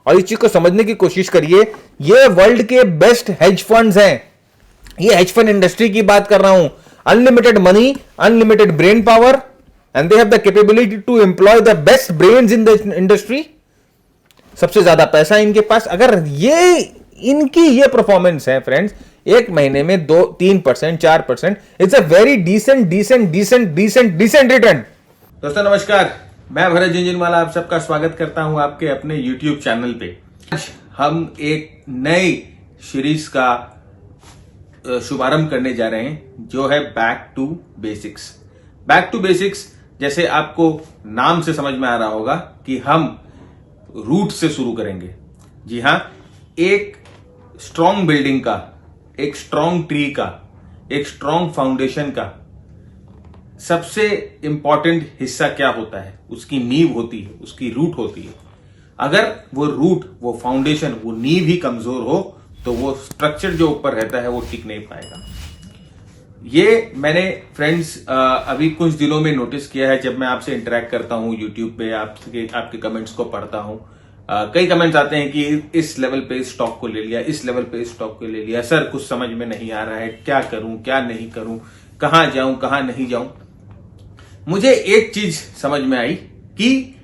और इस चीज को समझने की कोशिश करिए। ये वर्ल्ड के बेस्ट हेज फंड्स हैं, ये हेज फंड इंडस्ट्री की बात कर रहा हूं। Unlimited money, unlimited brain power, and they have the capability to employ the best brains in the industry. सबसे ज्यादा पैसा इनके पास। अगर ये इनकी ये परफॉर्मेंस है फ्रेंड्स, एक महीने में 2-3%, 4%, it's a very decent return. दोस्तों नमस्कार, मैं भरत झुंझुनवाला आप सबका स्वागत करता हूं आपके अपने YouTube चैनल पे। आज हम एक नई सीरीज का शुभारंभ करने जा रहे हैं जो है back to basics. Back to basics जैसे आपको नाम से समझ में आ रहा होगा कि हम रूट से शुरू करेंगे। जी हां, एक स्ट्रॉन्ग बिल्डिंग का, एक स्ट्रॉन्ग ट्री का, एक स्ट्रॉन्ग फाउंडेशन का सबसे इंपॉर्टेंट हिस्सा क्या होता है? उसकी नींव होती है, उसकी रूट होती है। अगर वो रूट, वो फाउंडेशन, वो नींव ही कमजोर हो तो वो स्ट्रक्चर जो ऊपर रहता है वो टिक नहीं पाएगा। ये मैंने फ्रेंड्स अभी कुछ दिनों में नोटिस किया है। जब मैं आपसे इंटरेक्ट करता हूं यूट्यूब पे, आपके कमेंट्स को पढ़ता हूं, कई कमेंट्स आते हैं कि इस लेवल पे इस स्टॉक को ले लिया, इस लेवल पे इस स्टॉक को ले लिया, सर कुछ समझ में नहीं आ रहा है, क्या करूं क्या नहीं करूं, कहां जाऊं कहां नहीं जाऊं। मुझे एक चीज समझ में आई कि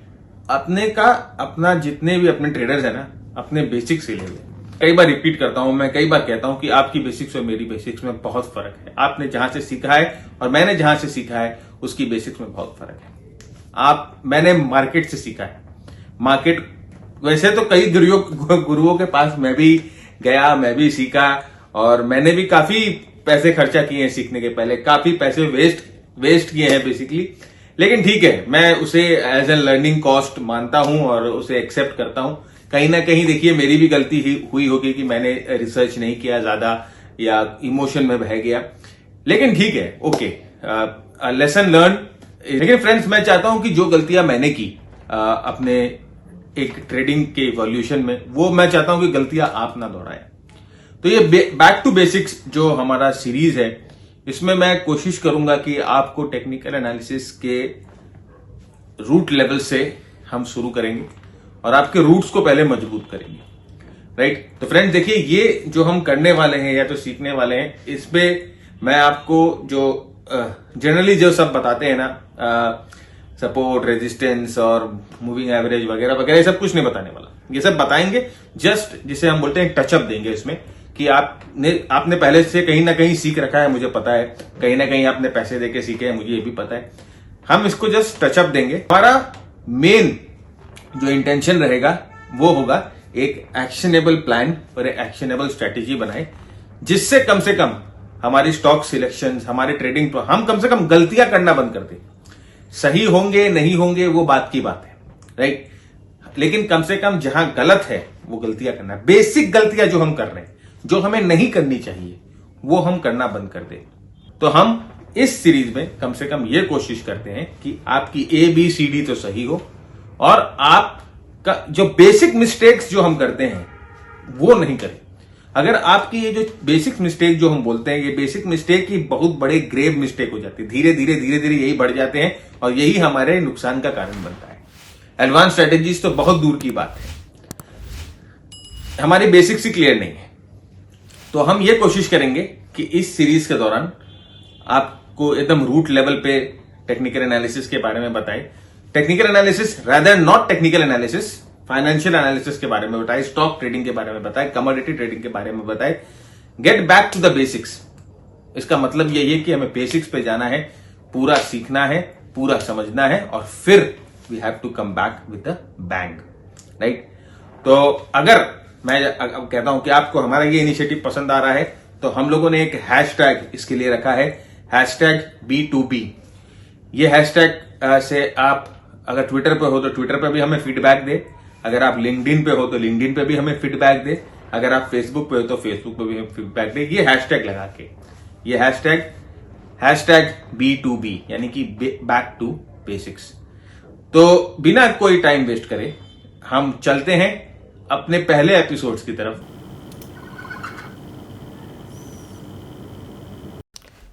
अपना जितने भी अपने ट्रेडर्स है ना, अपने बेसिक्स से ले लें। कई बार रिपीट करता हूं, मैं कई बार कहता हूं कि आपकी बेसिक्स और मेरी बेसिक्स में बहुत फर्क है। आपने जहां से सीखा है और मैंने जहां से सीखा है उसकी बेसिक्स में बहुत फर्क है। मैंने मार्केट से सीखा है। मार्केट वैसे तो कई गुरुओं के पास मैं भी गया, मैं भी सीखा और मैंने भी काफी पैसे खर्चा किए हैं सीखने के पहले, काफी पैसे वेस्ट किए हैं बेसिकली। लेकिन ठीक है, मैं उसे एज ए लर्निंग कॉस्ट मानता हूं और उसे एक्सेप्ट करता हूं। कहीं ना कहीं देखिए मेरी भी गलती हुई होगी कि मैंने रिसर्च नहीं किया ज्यादा या इमोशन में बह गया। लेकिन ठीक है, ओके, लेसन लर्न। लेकिन फ्रेंड्स, मैं चाहता हूं कि जो गलतियां मैंने की अपने एक ट्रेडिंग के इवोल्यूशन में, वो मैं चाहता हूं कि गलतियां आप ना दोहराएं। तो ये बैक टू बेसिक्स जो हमारा सीरीज है, इसमें मैं कोशिश करूंगा कि आपको टेक्निकल एनालिसिस के रूट लेवल से हम शुरू करेंगे और आपके रूट्स को पहले मजबूत करेंगे, राइट। तो फ्रेंड्स देखिए, ये जो हम करने वाले हैं या तो सीखने वाले हैं, इसमें मैं आपको जो जनरली जो सब बताते हैं ना, सपोर्ट, रेजिस्टेंस और मूविंग एवरेज वगैरह वगैरह, सब कुछ नहीं बताने वाला। ये सब बताएंगे, जस्ट जिसे हम बोलते हैं टचअप देंगे इसमें कि आपने पहले से कहीं ना कहीं सीख रखा है, मुझे पता है, कहीं ना कहीं आपने पैसे देके सीखे हैं, मुझे ये भी पता है। हम इसको जस्ट टचअप देंगे। हमारा मेन जो इंटेंशन रहेगा वो होगा एक एक्शनेबल प्लान और एक एक्शनेबल स्ट्रेटेजी बनाए, जिससे कम से कम हमारी स्टॉक सिलेक्शन, हमारे ट्रेडिंग, हम कम से कम गलतियां करना बंद कर दें। सही होंगे नहीं होंगे वो बात की बात है, राइट। लेकिन कम से कम जहां गलत है वो गलतियां करना, बेसिक गलतियां जो हम कर रहे हैं, जो हमें नहीं करनी चाहिए, वो हम करना बंद कर दें। तो हम इस सीरीज में कम से कम ये कोशिश करते हैं कि आपकी ABCD तो सही हो और आपका जो बेसिक मिस्टेक्स जो हम करते हैं वो नहीं करें। अगर आपकी ये जो बेसिक मिस्टेक जो हम बोलते हैं, ये बेसिक मिस्टेक की बहुत बड़े ग्रेव मिस्टेक हो जाती है, धीरे धीरे यही बढ़ जाते हैं और यही हमारे नुकसान का कारण बनता है। एडवांस स्ट्रेटेजीज तो बहुत दूर की बात है, हमारी बेसिक्स ही क्लियर नहीं है। तो हम ये कोशिश करेंगे कि इस सीरीज के दौरान आपको एकदम रूट लेवल पे टेक्निकल एनालिसिस के बारे में बताए। Technical analysis rather not technical analysis, financial analysis के बारे में बताए, स्टॉक ट्रेडिंग के बारे में बताए, कमोडिटी ट्रेडिंग के बारे में बताए। Get back to the basics. इसका मतलब यही है कि हमें बेसिक्स पे जाना है, पूरा सीखना है, पूरा समझना है और फिर we have to come back with the bang, right. तो अगर मैं अब कहता हूं कि आपको हमारा ये इनिशिएटिव पसंद आ रहा है, तो हम लोगों ने एक हैशटैग इसके लिए रखा है, #B2B। ये हैशटैग से आप अगर ट्विटर पे हो तो ट्विटर पे भी हमें फीडबैक दे, अगर आप लिंक्डइन पे हो तो लिंक्डइन पे भी हमें फीडबैक दे, अगर आप फेसबुक पे हो तो फेसबुक पे भी हमें फीडबैक दे। ये हैशटैग लगा के, ये हैशटैग B2B यानी कि बैक टू बेसिक्स। तो बिना कोई टाइम वेस्ट करे हम चलते हैं अपने पहले एपिसोड्स की तरफ।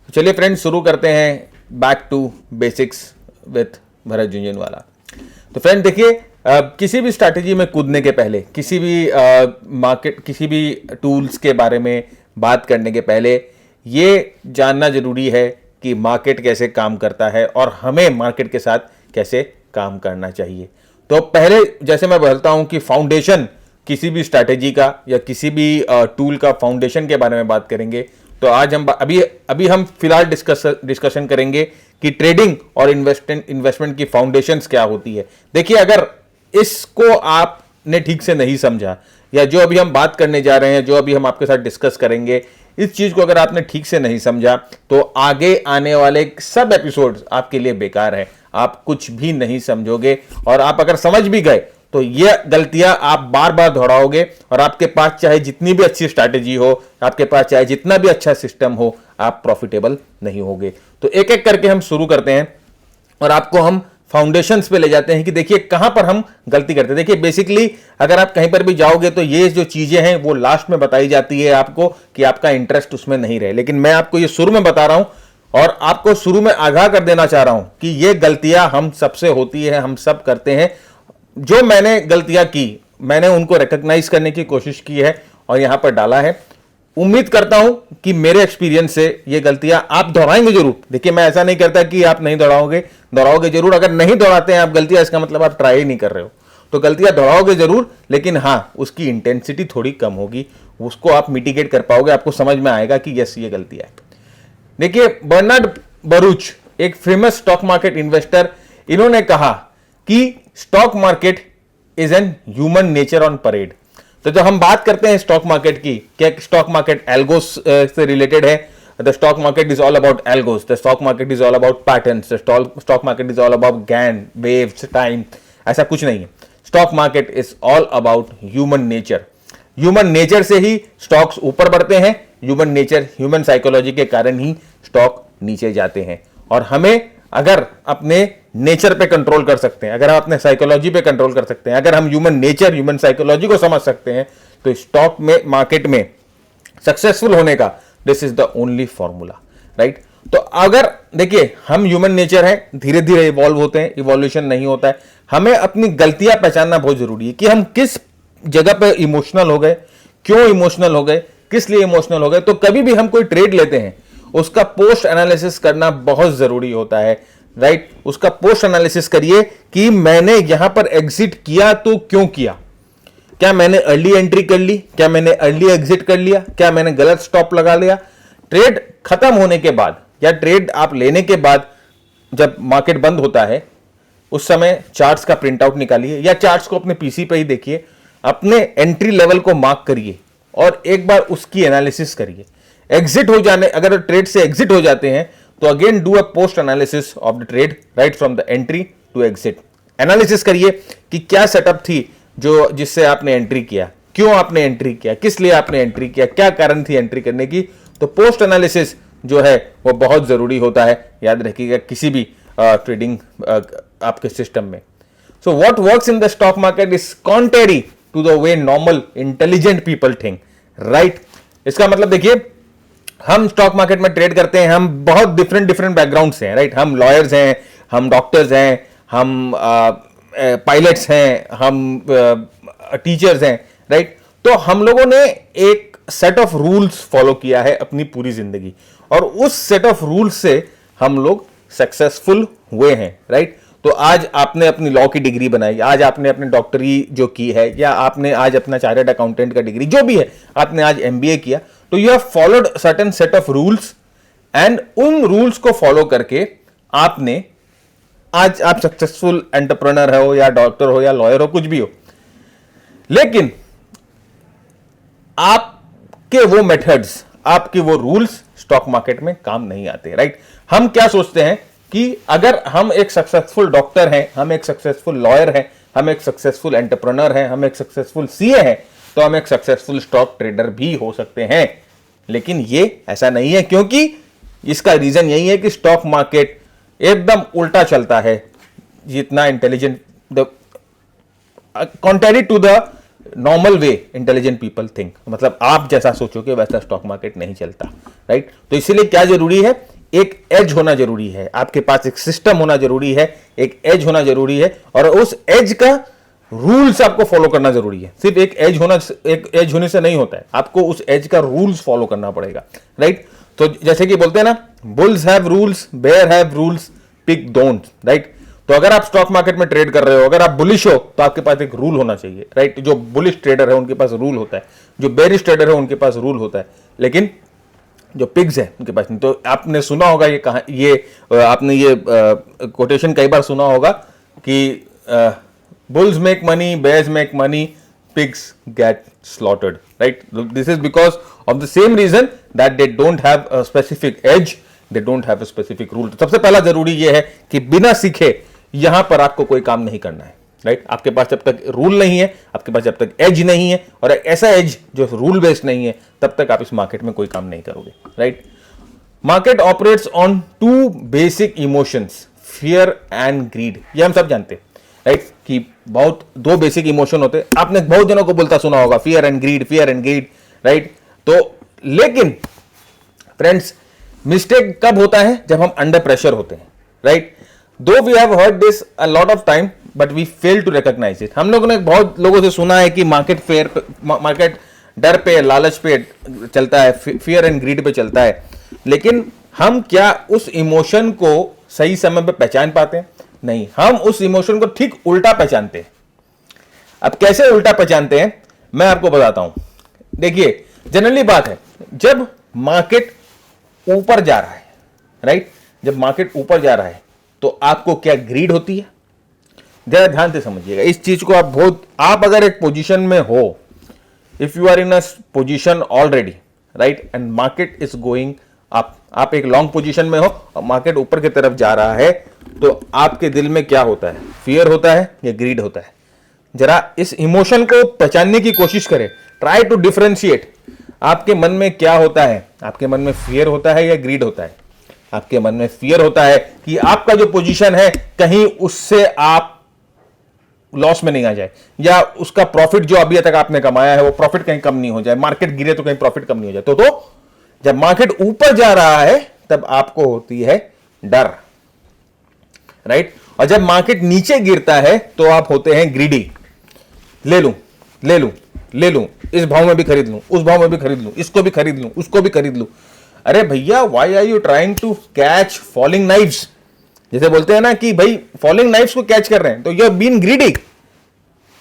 चलिए फ्रेंड्स, शुरू करते हैं back to basics with Bharat Jhunjhunwala. तो फ्रेंड देखिए, किसी भी स्ट्रैटेजी में कूदने के पहले, किसी भी मार्केट, किसी भी टूल्स के बारे में बात करने के पहले ये जानना जरूरी है कि मार्केट कैसे काम करता है और हमें मार्केट के साथ कैसे काम करना चाहिए। तो पहले जैसे मैं बोलता हूं कि फाउंडेशन किसी भी स्ट्रैटेजी का या किसी भी टूल का फाउंडेशन के बारे में बात करेंगे, तो आज हम अभी हम फिलहाल डिस्कशन करेंगे कि ट्रेडिंग और इन्वेस्टमेंट की फाउंडेशंस क्या होती है। देखिए, अगर इसको आपने ठीक से नहीं समझा या जो अभी हम बात करने जा रहे हैं, जो अभी हम आपके साथ डिस्कस करेंगे, इस चीज को अगर आपने ठीक से नहीं समझा तो आगे आने वाले सब एपिसोड्स आपके लिए बेकार है। आप कुछ भी नहीं समझोगे और आप अगर समझ भी गए तो ये गलतियां आप बार बार दोहराओगे और आपके पास चाहे जितनी भी अच्छी स्ट्रैटेजी हो, आपके पास चाहे जितना भी अच्छा सिस्टम हो, आप प्रॉफिटेबल नहीं होगे। तो एक एक करके हम शुरू करते हैं और आपको हम फाउंडेशंस पे ले जाते हैं कि देखिए कहां पर हम गलती करते हैं। देखिए, बेसिकली अगर आप कहीं पर भी जाओगे तो ये जो चीजें हैं वो लास्ट में बताई जाती है आपको कि आपका इंटरेस्ट उसमें नहीं रहे, लेकिन मैं आपको ये शुरू में बता रहा हूं और आपको शुरू में आगाह कर देना चाह रहा हूं कि ये गलतियां हम सबसे होती है, हम सब करते हैं। जो मैंने गलतियां की, मैंने उनको रिकॉग्नाइज करने की कोशिश की है और यहां पर डाला है। उम्मीद करता हूं कि मेरे एक्सपीरियंस से ये गलतियां आप दोहराएंगे जरूर। देखिए, मैं ऐसा नहीं करता कि आप नहीं दोहराओगे जरूर। अगर नहीं दोहराते हैं आप गलतियां, इसका मतलब आप ट्राई ही नहीं कर रहे हो। तो गलतियां दोहराओगे जरूर, लेकिन हां, उसकी इंटेंसिटी थोड़ी कम होगी, उसको आप मिटिगेट कर पाओगे, आपको समझ में आएगा कि यस, ये गलतियां है। देखिए, बर्नार्ड बरूच, एक फेमस स्टॉक मार्केट इन्वेस्टर, इन्होंने कहा कि stock market is an human nature on parade. तो जब हम बात करते हैं स्टॉक मार्केट की, क्या स्टॉक मार्केट एल्गोस से रिलेटेड है? The stock market is all about algos, the stock market is all about patterns, stock market is all about Gann, waves, time. ऐसा कुछ नहीं है। Stock market is all about human nature. Human nature से ही stocks ऊपर बढ़ते हैं, human nature, human psychology के कारण ही स्टॉक नीचे जाते हैं। और हमें अगर अपने नेचर पे कंट्रोल कर सकते हैं, अगर हम अपने साइकोलॉजी पे कंट्रोल कर सकते हैं, अगर हम ह्यूमन नेचर, ह्यूमन साइकोलॉजी को समझ सकते हैं, तो स्टॉक में, मार्केट में सक्सेसफुल होने का this is the only formula, right? तो अगर देखिए, हम ह्यूमन नेचर है, धीरे धीरे इवॉल्व होते हैं, इवोल्यूशन नहीं होता है। हमें अपनी गलतियां पहचानना बहुत जरूरी है कि हम किस जगह पे इमोशनल हो गए, क्यों इमोशनल हो गए, किस लिए इमोशनल हो गए। तो कभी भी हम कोई ट्रेड लेते हैं, उसका पोस्ट एनालिसिस करना बहुत जरूरी होता है, राइट? उसका पोस्ट एनालिसिस करिए कि मैंने यहां पर एग्जिट किया तो क्यों किया। क्या मैंने अर्ली एंट्री कर ली, क्या मैंने अर्ली एग्जिट कर लिया, क्या मैंने गलत स्टॉप लगा लिया। ट्रेड खत्म होने के बाद या ट्रेड आप लेने के बाद, जब मार्केट बंद होता है, उस समय चार्ट्स का प्रिंट आउट निकालिए या चार्ट्स को अपने पीसी पे ही देखिए, अपने एंट्री लेवल को मार्क करिए और एक बार उसकी एनालिसिस करिए। एग्जिट हो जाने, अगर ट्रेड से एग्जिट हो जाते हैं तो again do a post analysis of the trade, right from the entry to exit. Analysis करिए कि क्या सेटअप थी जो जिससे आपने एंट्री किया, क्यों आपने एंट्री किया, किस लिए आपने एंट्री किया, क्या कारण थी एंट्री करने की। तो पोस्ट एनालिसिस जो है वो बहुत जरूरी होता है, याद रखिएगा, किसी भी ट्रेडिंग आपके सिस्टम में। So what works in the stock market is contrary to the way normal intelligent people think, right? इसका मतलब देखिए, हम स्टॉक मार्केट में ट्रेड करते हैं, हम बहुत डिफरेंट बैकग्राउंड से हैं, राइट? हम लॉयर्स हैं, हम डॉक्टर्स हैं, हम पायलट्स हैं, हम टीचर्स हैं, राइट? तो हम लोगों ने एक सेट ऑफ रूल्स फॉलो किया है अपनी पूरी जिंदगी और उस सेट ऑफ रूल्स से हम लोग सक्सेसफुल हुए हैं, राइट? तो आज आपने अपनी लॉ की डिग्री बनाई, आज आपने अपनी डॉक्टरी जो की है, या आपने आज अपना चार्टर्ड अकाउंटेंट का डिग्री जो भी है, आपने आज एमबीए किया, तो you have followed certain set of rules and उन रूल्स को फॉलो करके आपने आज आप सक्सेसफुल एंटरप्रेन्योर हो या डॉक्टर हो या लॉयर हो, कुछ भी हो। लेकिन आपके वो मेथड्स, आपके वो रूल्स स्टॉक मार्केट में काम नहीं आते, राइट? हम क्या सोचते हैं कि अगर हम एक सक्सेसफुल डॉक्टर हैं, हम एक सक्सेसफुल लॉयर हैं, हम एक सक्सेसफुल एंटरप्रेन्योर हैं, हम एक सक्सेसफुल सीए हैं, तो हम एक सक्सेसफुल स्टॉक ट्रेडर भी हो सकते हैं। लेकिन ये ऐसा नहीं है, क्योंकि इसका रीजन यही है कि स्टॉक मार्केट एकदम उल्टा चलता है जितना intelligent, contrary to the normal way intelligent people think. मतलब आप जैसा सोचोगे वैसा स्टॉक मार्केट नहीं चलता, राइट? तो इसीलिए क्या जरूरी है, एक एज होना जरूरी है, आपके पास एक सिस्टम होना जरूरी है, एक एज होना जरूरी है। और उस एज का रूल्स आपको फॉलो करना जरूरी है। सिर्फ एक एज होने से नहीं होता है, आपको उस एज का रूल्स फॉलो करना पड़ेगा, राइट। तो जैसे कि बोलते हैं ना, bulls have rules, bear have rules, pig don't, right. तो अगर आप स्टॉक मार्केट में ट्रेड कर रहे हो, अगर आप बुलिश हो तो आपके पास एक रूल होना चाहिए, राइट। जो बुलिश ट्रेडर है उनके पास रूल होता है, जो बेरिश ट्रेडर है उनके पास रूल होता है, लेकिन जो पिग्स है उनके पास नहीं। तो आपने सुना होगा आपने ये कोटेशन कई बार सुना होगा कि bulls make money, bears make money, pigs get slaughtered, right? This is because of the same reason that they don't have a specific edge, they don't have a specific rule. सबसे पहला जरूरी यह है कि बिना सीखे यहां पर आपको कोई काम नहीं करना है, राइट। आपके पास जब तक रूल नहीं है, आपके पास जब तक एज नहीं है, और ऐसा एज जो रूल बेस्ड नहीं है, तब तक आप इस मार्केट में कोई काम नहीं करोगे, right. Market operates on two basic emotions, fear and greed. ये हम सब जानते हैं, राइट, कि बहुत दो बेसिक इमोशन होते हैं। आपने बहुत जनों को बोलता सुना होगा, फियर एंड ग्रीड, राइट। तो लेकिन फ्रेंड्स, मिस्टेक कब होता है? जब हम अंडर प्रेशर होते हैं, right. Though we have heard this a lot of time but we fail to recognise it. हम लोगों ने बहुत लोगों से सुना है कि मार्केट डर पे, लालच पे चलता है, फियर एंड ग्रीड पे चलता है, लेकिन हम क्या उस इमोशन को सही समय पे पहचान पाते हैं? नहीं, हम उस इमोशन को ठीक उल्टा पहचानते हैं। अब कैसे उल्टा पहचानते हैं मैं आपको बताता हूं। देखिए, जनरली बात है, जब मार्केट ऊपर जा रहा है, राइट, जब मार्केट ऊपर जा रहा है तो आपको क्या ग्रीड होती है? जरा ध्यान से समझिएगा इस चीज को। आप अगर एक पोजीशन में हो, if you are in a position already, right, and market is going up, आप एक लॉन्ग पोजीशन में हो और मार्केट ऊपर की तरफ जा रहा है, तो आपके दिल में क्या होता है? फियर होता है या ग्रीड होता है? जरा इस इमोशन को पहचानने की कोशिश करें, ट्राई टू डिफरेंशिएट। आपके मन में क्या होता है? आपके मन में फियर होता है या ग्रीड होता है? आपके मन में फियर होता है कि आपका जो पोजीशन है कहीं उससे आप लॉस में नहीं आ जाए, या उसका प्रॉफिट जो अभी तक आपने कमाया है वो प्रॉफिट कहीं कम नहीं हो जाए, मार्केट गिरे तो कहीं प्रॉफिट कम नहीं हो जाए। तो जब मार्केट ऊपर जा रहा है तब आपको होती है डर, राइट। और जब मार्केट नीचे गिरता है तो आप होते हैं ग्रीडी। ले लूं, इस भाव में भी खरीद लूं, उस भाव में भी खरीद लूं, इसको भी खरीद लूं, उसको भी खरीद लूं। अरे भैया, why are you trying to catch falling knives? जैसे बोलते हैं ना कि भाई फॉलिंग नाइव्स को कैच कर रहे हैं, तो यू हैव बीन ग्रीडी।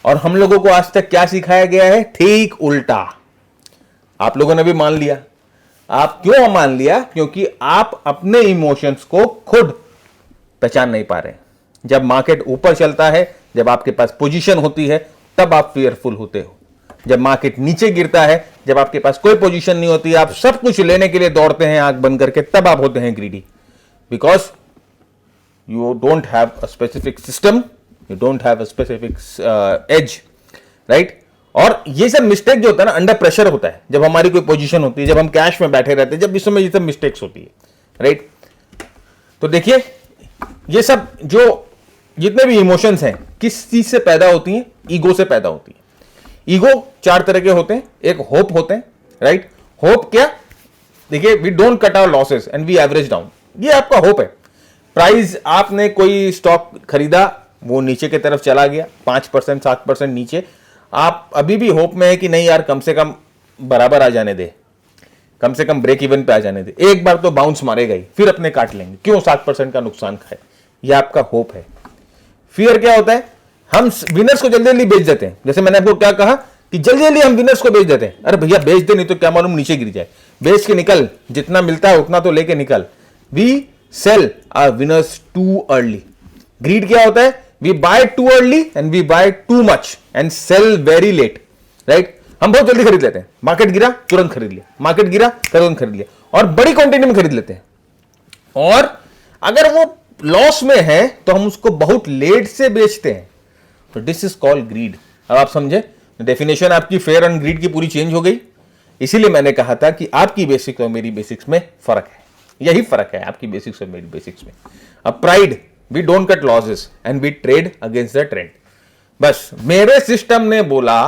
और हम लोगों को आज तक क्या सिखाया गया है? ठीक उल्टा। आप लोगों ने भी मान लिया। आप क्यों मान लिया? क्योंकि आप अपने इमोशंस को खुद पहचान नहीं पा रहे। जब मार्केट ऊपर चलता है, जब आपके पास पोजीशन होती है, तब आप फियरफुल होते हो। जब मार्केट नीचे गिरता है, जब आपके पास कोई पोजीशन नहीं होती, आप सब कुछ लेने के लिए दौड़ते हैं आंख बंद करके, तब आप होते हैं greedy. Because you don't have a specific system, you don't have a specific edge, right. और ये सब मिस्टेक जो होता है ना, अंडर प्रेशर होता है, जब हमारी कोई पोजीशन होती है, जब हम कैश में बैठे रहते हैं, जब इस समय ये सब मिस्टेक्स होती है, राइट। तो देखिए, ये सब जो जितने भी इमोशंस हैं किस चीज से पैदा होती हैं? ईगो से पैदा होती है। ईगो चार तरह के होते हैं। एक होप होते हैं, राइट। होप क्या? देखिए, we don't cut our losses and we average down, ये आपका होप है। प्राइस, आपने कोई स्टॉक खरीदा, वो नीचे की तरफ चला गया 5% 7% नीचे, आप अभी भी होप में है कि नहीं यार, कम से कम बराबर आ जाने दे, कम से कम ब्रेक इवन पे आ जाने दे, एक बार तो बाउंस मारेगा ही, फिर अपने काट लेंगे, क्यों 7% का नुकसान खाए। यह आपका होप है। फियर क्या होता है? हम विनर्स को जल्दी जल्दी बेच देते हैं। जैसे मैंने आपको क्या कहा कि जल्दी जल्दी हम विनर्स को बेच देते हैं। अरे भैया, बेच दे, नहीं तो क्या मालूम नीचे गिर जाए। बेच के निकल, जितना मिलता है उतना तो लेके निकल। We sell our winners too early. Greed क्या होता है? We buy too early and we buy too much and sell very late, right. हम बहुत जल्दी खरीद लेते हैं। मार्केट गिरा, तुरंत खरीद लिया, मार्केट गिरा, तुरंत खरीद लिया, और बड़ी क्वांटिटी में खरीद लेते हैं। और अगर वो लॉस में है तो हम उसको बहुत लेट से बेचते हैं। तो दिस इज कॉल्ड ग्रीड। अब आप समझे, डेफिनेशन आपकी फेयर एंड ग्रीड की पूरी चेंज हो गई। इसीलिए मैंने कहा था कि आपकी बेसिक्स और मेरी बेसिक्स में फर्क है। यही फर्क है आपकी बेसिक्स और मेरी बेसिक्स में। अब pride, we don't cut losses and we trade against the trend. बस मेरे सिस्टम ने बोला,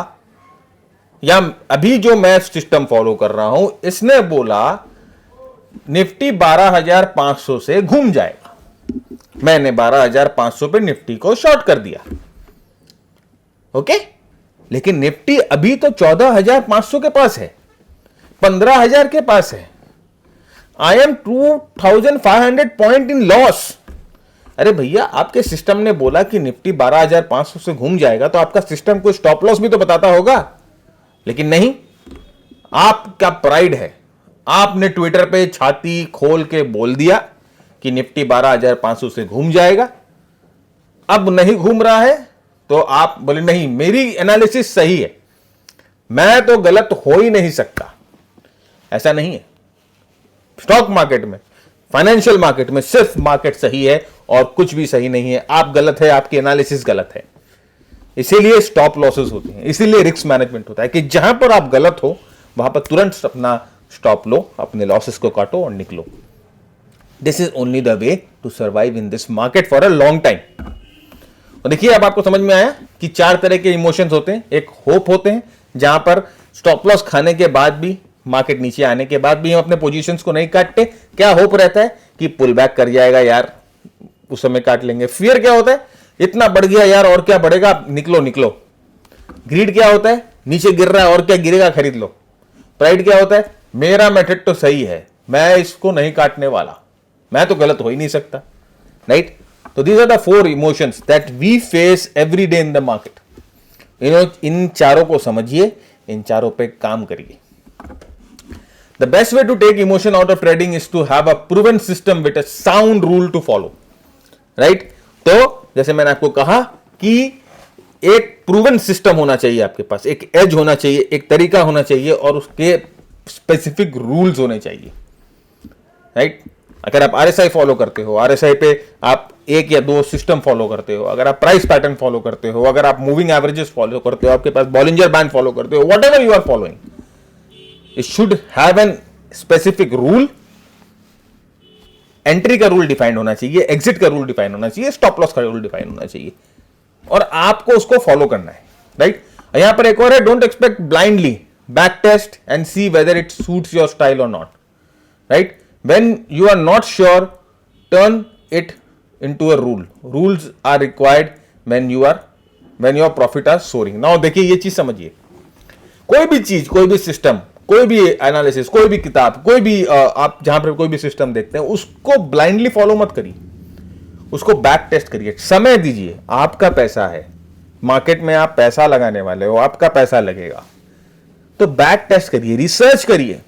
या अभी जो मैं सिस्टम फॉलो कर रहा हूं, इसने बोला निफ्टी 12,500 से घूम जाएगा। मैंने 12,500 पे निफ्टी को शॉर्ट कर दिया। ओके, लेकिन निफ्टी अभी तो 14,500 के पास है, 15,000 के पास है। I am 2,500 point in loss. अरे भैया, आपके सिस्टम ने बोला कि निफ्टी 12,500 से घूम जाएगा, तो आपका सिस्टम को स्टॉप लॉस भी तो बताता होगा, लेकिन नहीं, आपका प्राइड है। आपने ट्विटर पे छाती खोल के बोल दिया कि निफ्टी 12,500 से घूम जाएगा। अब नहीं घूम रहा है तो आप बोले नहीं, मेरी एनालिसिस सही है, मैं तो गलत हो ही नहीं सकता। ऐसा नहीं है। स्टॉक मार्केट में, फाइनेंशियल मार्केट में सिर्फ मार्केट सही है और कुछ भी सही नहीं है। आप गलत है, आपकी एनालिसिस गलत है। इसीलिए स्टॉप लॉसेस होते हैं, इसीलिए रिस्क मैनेजमेंट होता है कि जहां पर आप गलत हो वहां पर तुरंत अपना स्टॉप लो, अपने लॉसेस को काटो और निकलो। This is only the way to survive in this market for a long time. और देखिए, अब आपको समझ में आया कि 4 तरह के इमोशंस होते हैं। एक होप होते हैं, जहां पर स्टॉप लॉस खाने के बाद भी, मार्केट नीचे आने के बाद भी हम अपने पोजीशंस को नहीं काटते। क्या होप रहता है कि पुल बैक कर जाएगा यार, उस समय काट लेंगे। फियर क्या होता है, इतना बढ़ गया यार, और क्या बढ़ेगा, निकलो निकलो। ग्रीड क्या होता है, नीचे गिर रहा है और क्या गिरेगा, खरीद लो। प्राइड क्या होता है, मेरा मेथड तो सही है, मैं इसको नहीं काटने वाला, मैं तो गलत हो ही नहीं सकता, राइट। तो these are the 4 emotions that we face every day in the market. इन चारों को समझिए, इन चारों पे काम करिए। The best way to take emotion out of trading is to have a proven system with a sound rule to follow, right? तो जैसे मैंने आपको कहा कि एक प्रूवन सिस्टम होना चाहिए आपके पास, एक एज होना चाहिए, एक तरीका होना चाहिए और उसके स्पेसिफिक रूल्स होने चाहिए, राइट? अगर आप RSI फॉलो करते हो, RSI पे आप 1 या 2 सिस्टम फॉलो करते हो, अगर आप प्राइस पैटर्न फॉलो करते हो, अगर आप मूविंग एवरेजेस फॉलो करते हो, आपके पास बॉलिंजर बैंड फॉलो करते हो, whatever you are following, it should have an specific rule। Entry का रूल डिफाइंड होना चाहिए, एग्जिट का रूल डिफाइन होना चाहिए, स्टॉप लॉस का रूल डिफाइन होना चाहिए और आपको उसको फॉलो करना है, राइट। यहां पर एक और है, don't expect blindly, back test and see whether it suits your style और not, right. When you are not sure, turn it into a rule. Rules are required when your profit are soaring. Now देखिए, ये चीज समझिए, कोई भी चीज, कोई भी सिस्टम, कोई भी एनालिसिस, कोई भी किताब, कोई भी आप जहां पर कोई भी सिस्टम देखते हैं, उसको ब्लाइंडली फॉलो मत करिए, उसको बैक टेस्ट करिए, समय दीजिए। आपका पैसा है, मार्केट में आप पैसा लगाने वाले हो, आपका पैसा लगेगा, तो बैक टेस्ट करिए, रिसर्च करिए।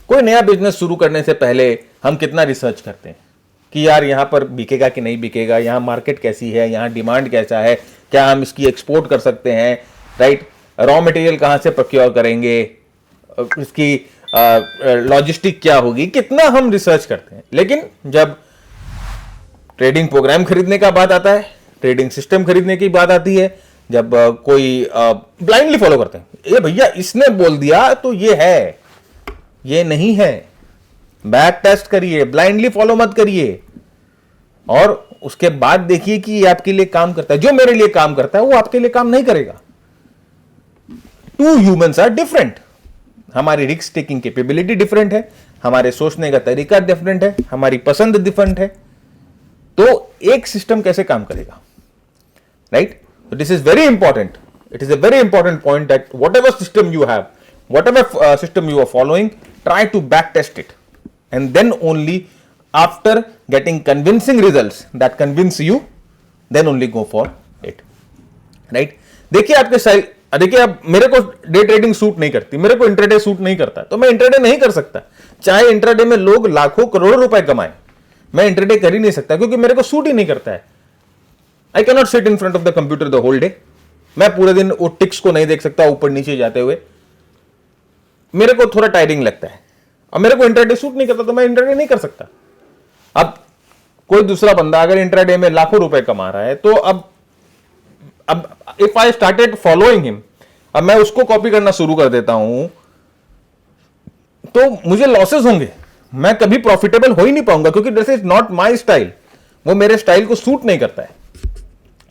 कोई नया बिजनेस शुरू करने से पहले हम कितना रिसर्च करते हैं कि यार यहां पर बिकेगा कि नहीं बिकेगा, यहां मार्केट कैसी है, यहां डिमांड कैसा है, क्या हम इसकी एक्सपोर्ट कर सकते हैं, राइट। रॉ मटेरियल कहां से प्रोक्योर करेंगे, इसकी लॉजिस्टिक क्या होगी, कितना हम रिसर्च करते हैं। लेकिन जब ट्रेडिंग प्रोग्राम खरीदने का बात आता है, ट्रेडिंग सिस्टम खरीदने की बात आती है, जब कोई ब्लाइंडली फॉलो करते हैं, ये भैया इसने बोल दिया तो ये है, ये नहीं है। बैक टेस्ट करिए, ब्लाइंडली फॉलो मत करिए और उसके बाद देखिए कि ये आपके लिए काम करता है। जो मेरे लिए काम करता है वो आपके लिए काम नहीं करेगा। 2 ह्यूमंस आर डिफरेंट। हमारी रिस्क टेकिंग कैपेबिलिटी डिफरेंट है, हमारे सोचने का तरीका डिफरेंट है, हमारी पसंद डिफरेंट है, तो एक सिस्टम कैसे काम करेगा, right. So this is very important. It is a very important point that whatever system you have, whatever system you are following, try to back test it, and then only after getting convincing results that convince you, then only go for it, right? देखिए आपके style, देखिए अब मेरे को day trading suit नहीं करती, मेरे को इंट्राडे सूट नहीं करता, तो मैं इंट्राडे नहीं कर सकता। चाहे इंट्राडे में लोग लाखों करोड़ों रुपए कमाएं, मैं इंट्राडे कर ही नहीं सकता क्योंकि मेरे को सूट ही नहीं करता है। I can not sit in front of the computer the whole day. मैं पूरे दिन वो टिक्स को नहीं देख सकता ऊपर नीचे जाते हुए, मेरे को थोड़ा टायरिंग लगता है। अब मेरे को इंट्राडे सूट नहीं करता तो मैं इंट्राडे नहीं कर सकता। अब कोई दूसरा बंदा अगर इंट्राडे में लाखों रुपए कमा रहा है, तो अब if I started following him, अब मैं उसको कॉपी करना शुरू कर देता हूं, तो मुझे लॉसेस होंगे, मैं कभी प्रॉफिटेबल हो ही नहीं पाऊंगा क्योंकि this is not my style, वो मेरे स्टाइल को सूट नहीं करता है,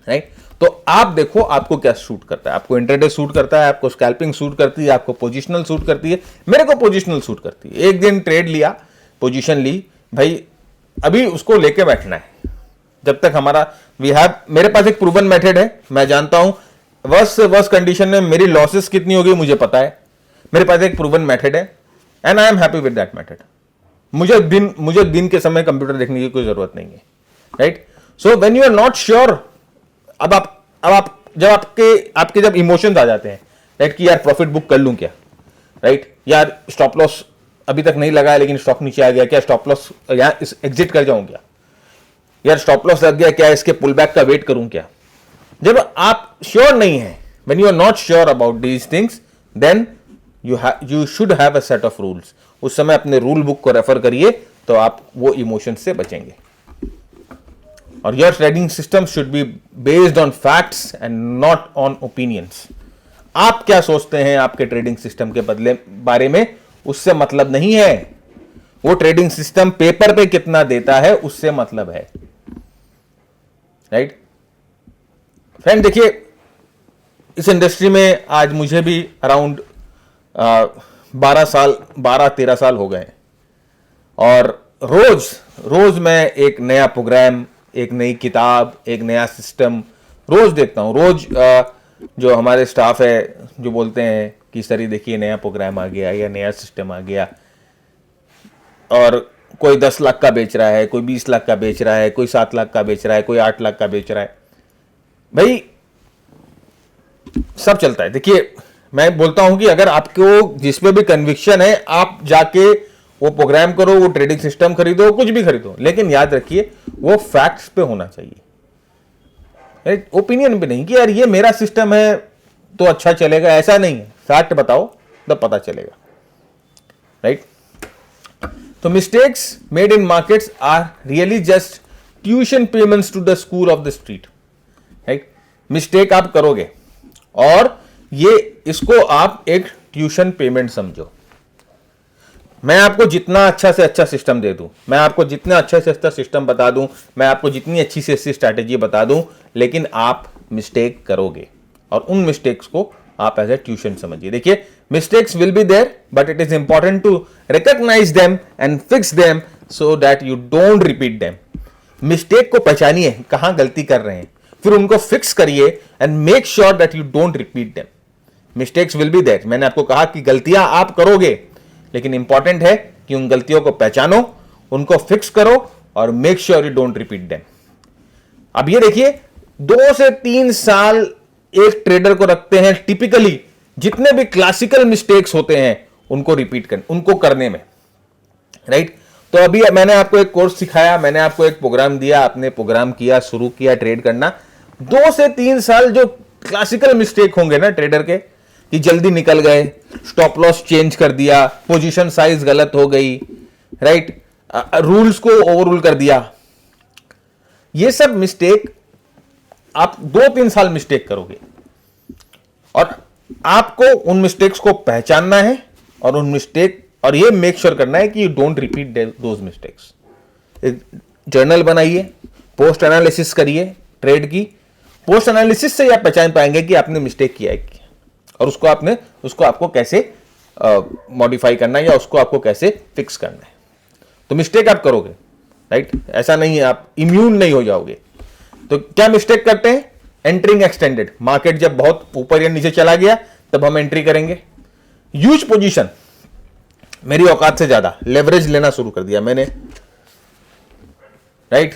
राइट। तो आप देखो आपको क्या सूट करता है। आपको इंट्राडे सूट करता है, आपको स्कैल्पिंग सूट करती है, आपको पोजिशनल सूट करती है। मेरे को पोजिशनल सूट करती है। एक दिन ट्रेड लिया, पोजीशन ली, भाई अभी उसको लेके बैठना है जब तक हमारा मेरे पास एक प्रूवन मेथड है। मैं जानता हूं वर्स्ट से वर्स्ट कंडीशन में मेरी लॉसेस कितनी होगी मुझे पता है, मेरे पास एक प्रूवन मेथड है and I am happy with that method. मुझे दिन के समय कंप्यूटर देखने की कोई जरूरत नहीं है, right. So when you are not sure, अब आप जब आपके जब इमोशंस आ जाते हैं, राइट, कि यार प्रॉफिट बुक कर लूं क्या, राइट, यार स्टॉप लॉस अभी तक नहीं लगा है लेकिन स्टॉक नीचे आ गया, क्या स्टॉप लॉस यहां एग्जिट कर जाऊं क्या, यार स्टॉप लॉस लग गया, क्या इसके पुल बैक का वेट करूं क्या। जब आप श्योर नहीं है, when you are not sure about these things, then you should have a set of rules. उस समय अपने रूल बुक को रेफर करिए तो आप वो इमोशन से बचेंगे। और your trading system should be based on facts and not on opinions. आप क्या सोचते हैं आपके ट्रेडिंग सिस्टम के बारे में, उससे मतलब नहीं है। वो ट्रेडिंग सिस्टम पेपर पे कितना देता है उससे मतलब है, राइट। फ्रेंड देखिए, इस इंडस्ट्री में आज मुझे भी अराउंड 12-13 साल हो गए और रोज मैं एक नया प्रोग्राम, एक नई किताब, एक नया सिस्टम रोज देखता हूं। रोज जो हमारे स्टाफ है जो बोलते हैं कि सर ये देखिए नया प्रोग्राम आ गया या नया सिस्टम आ गया, और कोई 10 लाख का बेच रहा है, कोई 20 लाख का बेच रहा है, कोई 7 लाख का बेच रहा है, कोई 8 लाख का बेच रहा है। भाई सब चलता है। देखिए मैं बोलता हूं कि अगर आपको जिसमें भी कन्विक्शन है, आप जाके वो प्रोग्राम करो, वो ट्रेडिंग सिस्टम खरीदो, कुछ भी खरीदो, लेकिन याद रखिए वो फैक्ट्स पे होना चाहिए, ओपिनियन पे नहीं कि यार ये मेरा सिस्टम है तो अच्छा चलेगा, ऐसा नहीं है। फैक्ट बताओ तब पता चलेगा, राइट। तो mistakes made in markets are really just tuition payments to the school of the street, right. Mistake आप करोगे और इसको आप एक ट्यूशन पेमेंट समझो। मैं आपको जितना अच्छा से अच्छा सिस्टम दे दूं, मैं आपको जितना अच्छा से अच्छा सिस्टम बता दूं, मैं आपको जितनी अच्छी से अच्छी स्ट्रैटेजी बता दूं, लेकिन आप मिस्टेक करोगे और उन मिस्टेक्स को आप एज ए ट्यूशन समझिए। देखिए mistakes will be there, but it is important to recognise them and fix them so that you don't repeat them. Mistake को पहचानिए, कहां गलती कर रहे हैं, फिर उनको फिक्स करिए and make sure that you don't repeat them. Mistakes will be there, मैंने आपको कहा कि गलतियां आप करोगे, लेकिन इंपॉर्टेंट है कि उन गलतियों को पहचानो, उनको फिक्स करो और make sure you don't repeat them. अब ये देखिए 2 से 3 साल एक ट्रेडर को रखते हैं टिपिकली जितने भी क्लासिकल मिस्टेक्स होते हैं उनको करने में, राइट। तो अभी मैंने आपको एक कोर्स सिखाया, मैंने आपको एक प्रोग्राम दिया, आपने प्रोग्राम किया, शुरू किया ट्रेड करना। 2 से 3 साल जो क्लासिकल मिस्टेक होंगे ना ट्रेडर के, कि जल्दी निकल गए, स्टॉप लॉस चेंज कर दिया, पोजीशन साइज गलत हो गई, राइट, रूल्स को ओवररूल कर दिया, ये सब मिस्टेक आप 2-3 साल मिस्टेक करोगे और आपको उन मिस्टेक्स को पहचानना है और ये मेक श्योर करना है कि you don't repeat those mistakes. एक जर्नल बनाइए, पोस्ट एनालिसिस करिए ट्रेड की। पोस्ट एनालिसिस से आप पहचान पाएंगे कि आपने मिस्टेक किया है और उसको आपको कैसे मॉडिफाई करना है या उसको आपको कैसे फिक्स करना है। तो मिस्टेक आप करोगे, राइट, ऐसा नहीं है आप इम्यून नहीं हो जाओगे। तो क्या मिस्टेक करते हैं? एंट्रिंग एक्सटेंडेड, मार्केट जब बहुत ऊपर या नीचे चला गया तब हम एंट्री करेंगे। ह्यूज पोजीशन, मेरी औकात से ज्यादा लेवरेज लेना शुरू कर दिया मैंने, राइट।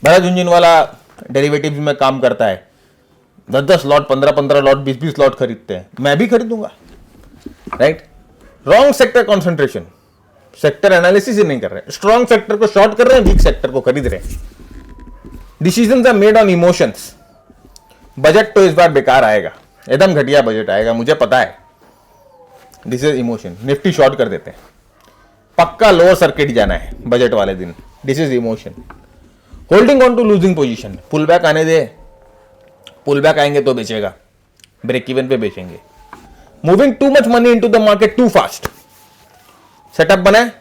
बड़ा झुंझुनवाला डेरिवेटिव्स में काम करता है, 10-10 लॉट, 15-15 लॉट, 20-20 लॉट खरीदते हैं, मैं भी खरीदूंगा, right. Wrong sector concentration, sector analysis ही नहीं कर रहे, स्ट्रॉन्ग सेक्टर को शॉर्ट कर रहे हैं, वीक सेक्टर को खरीद रहे हैं। Decisions are made on emotions. Budget तो इस बार बेकार आएगा, एकदम घटिया बजट आएगा, मुझे पता है। This is emotion. Nifty short कर देते हैं, पक्का लोअर सर्किट जाना है बजट वाले दिन, this is emotion. Holding on to losing position, pull back आने दे, पुल बैक आएंगे तो बेचेगा, ब्रेक इवन पे बेचेंगे। Moving too much money into the market too fast, setup बनाए,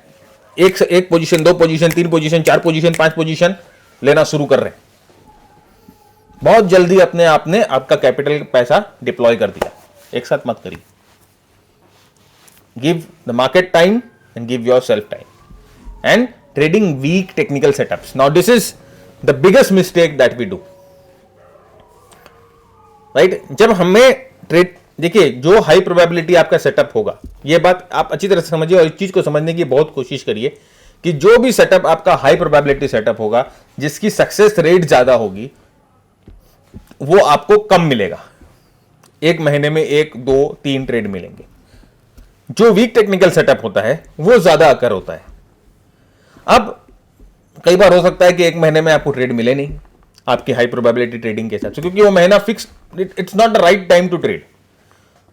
एक position, 2 position, 3 position, 4 position, 5 position लेना शुरू कर रहे हैं, बहुत जल्दी अपने आप ने आपका कैपिटल पैसा डिप्लॉय कर दिया। एक साथ मत करिए, give the market time and give yourself time and trading weak technical setups. Now this is the biggest mistake that we do. Right. जब हमें ट्रेड, देखिए जो हाई प्रोबेबिलिटी आपका सेटअप होगा, ये बात आप अच्छी तरह से समझिए और इस चीज को समझने की बहुत कोशिश करिए कि जो भी सेटअप आपका हाई प्रोबेबिलिटी सेटअप होगा, जिसकी सक्सेस रेट ज्यादा होगी, वो आपको कम मिलेगा। एक महीने में 1, 2, 3 ट्रेड मिलेंगे। जो वीक टेक्निकल सेटअप होता है वो ज्यादा अकर होता है। अब कई बार हो सकता है कि एक महीने में आपको ट्रेड मिले नहीं आपकी हाई प्रोबेबिलिटी ट्रेडिंग के हिसाब से, क्योंकि वो महीना fix, it's not the right time to trade.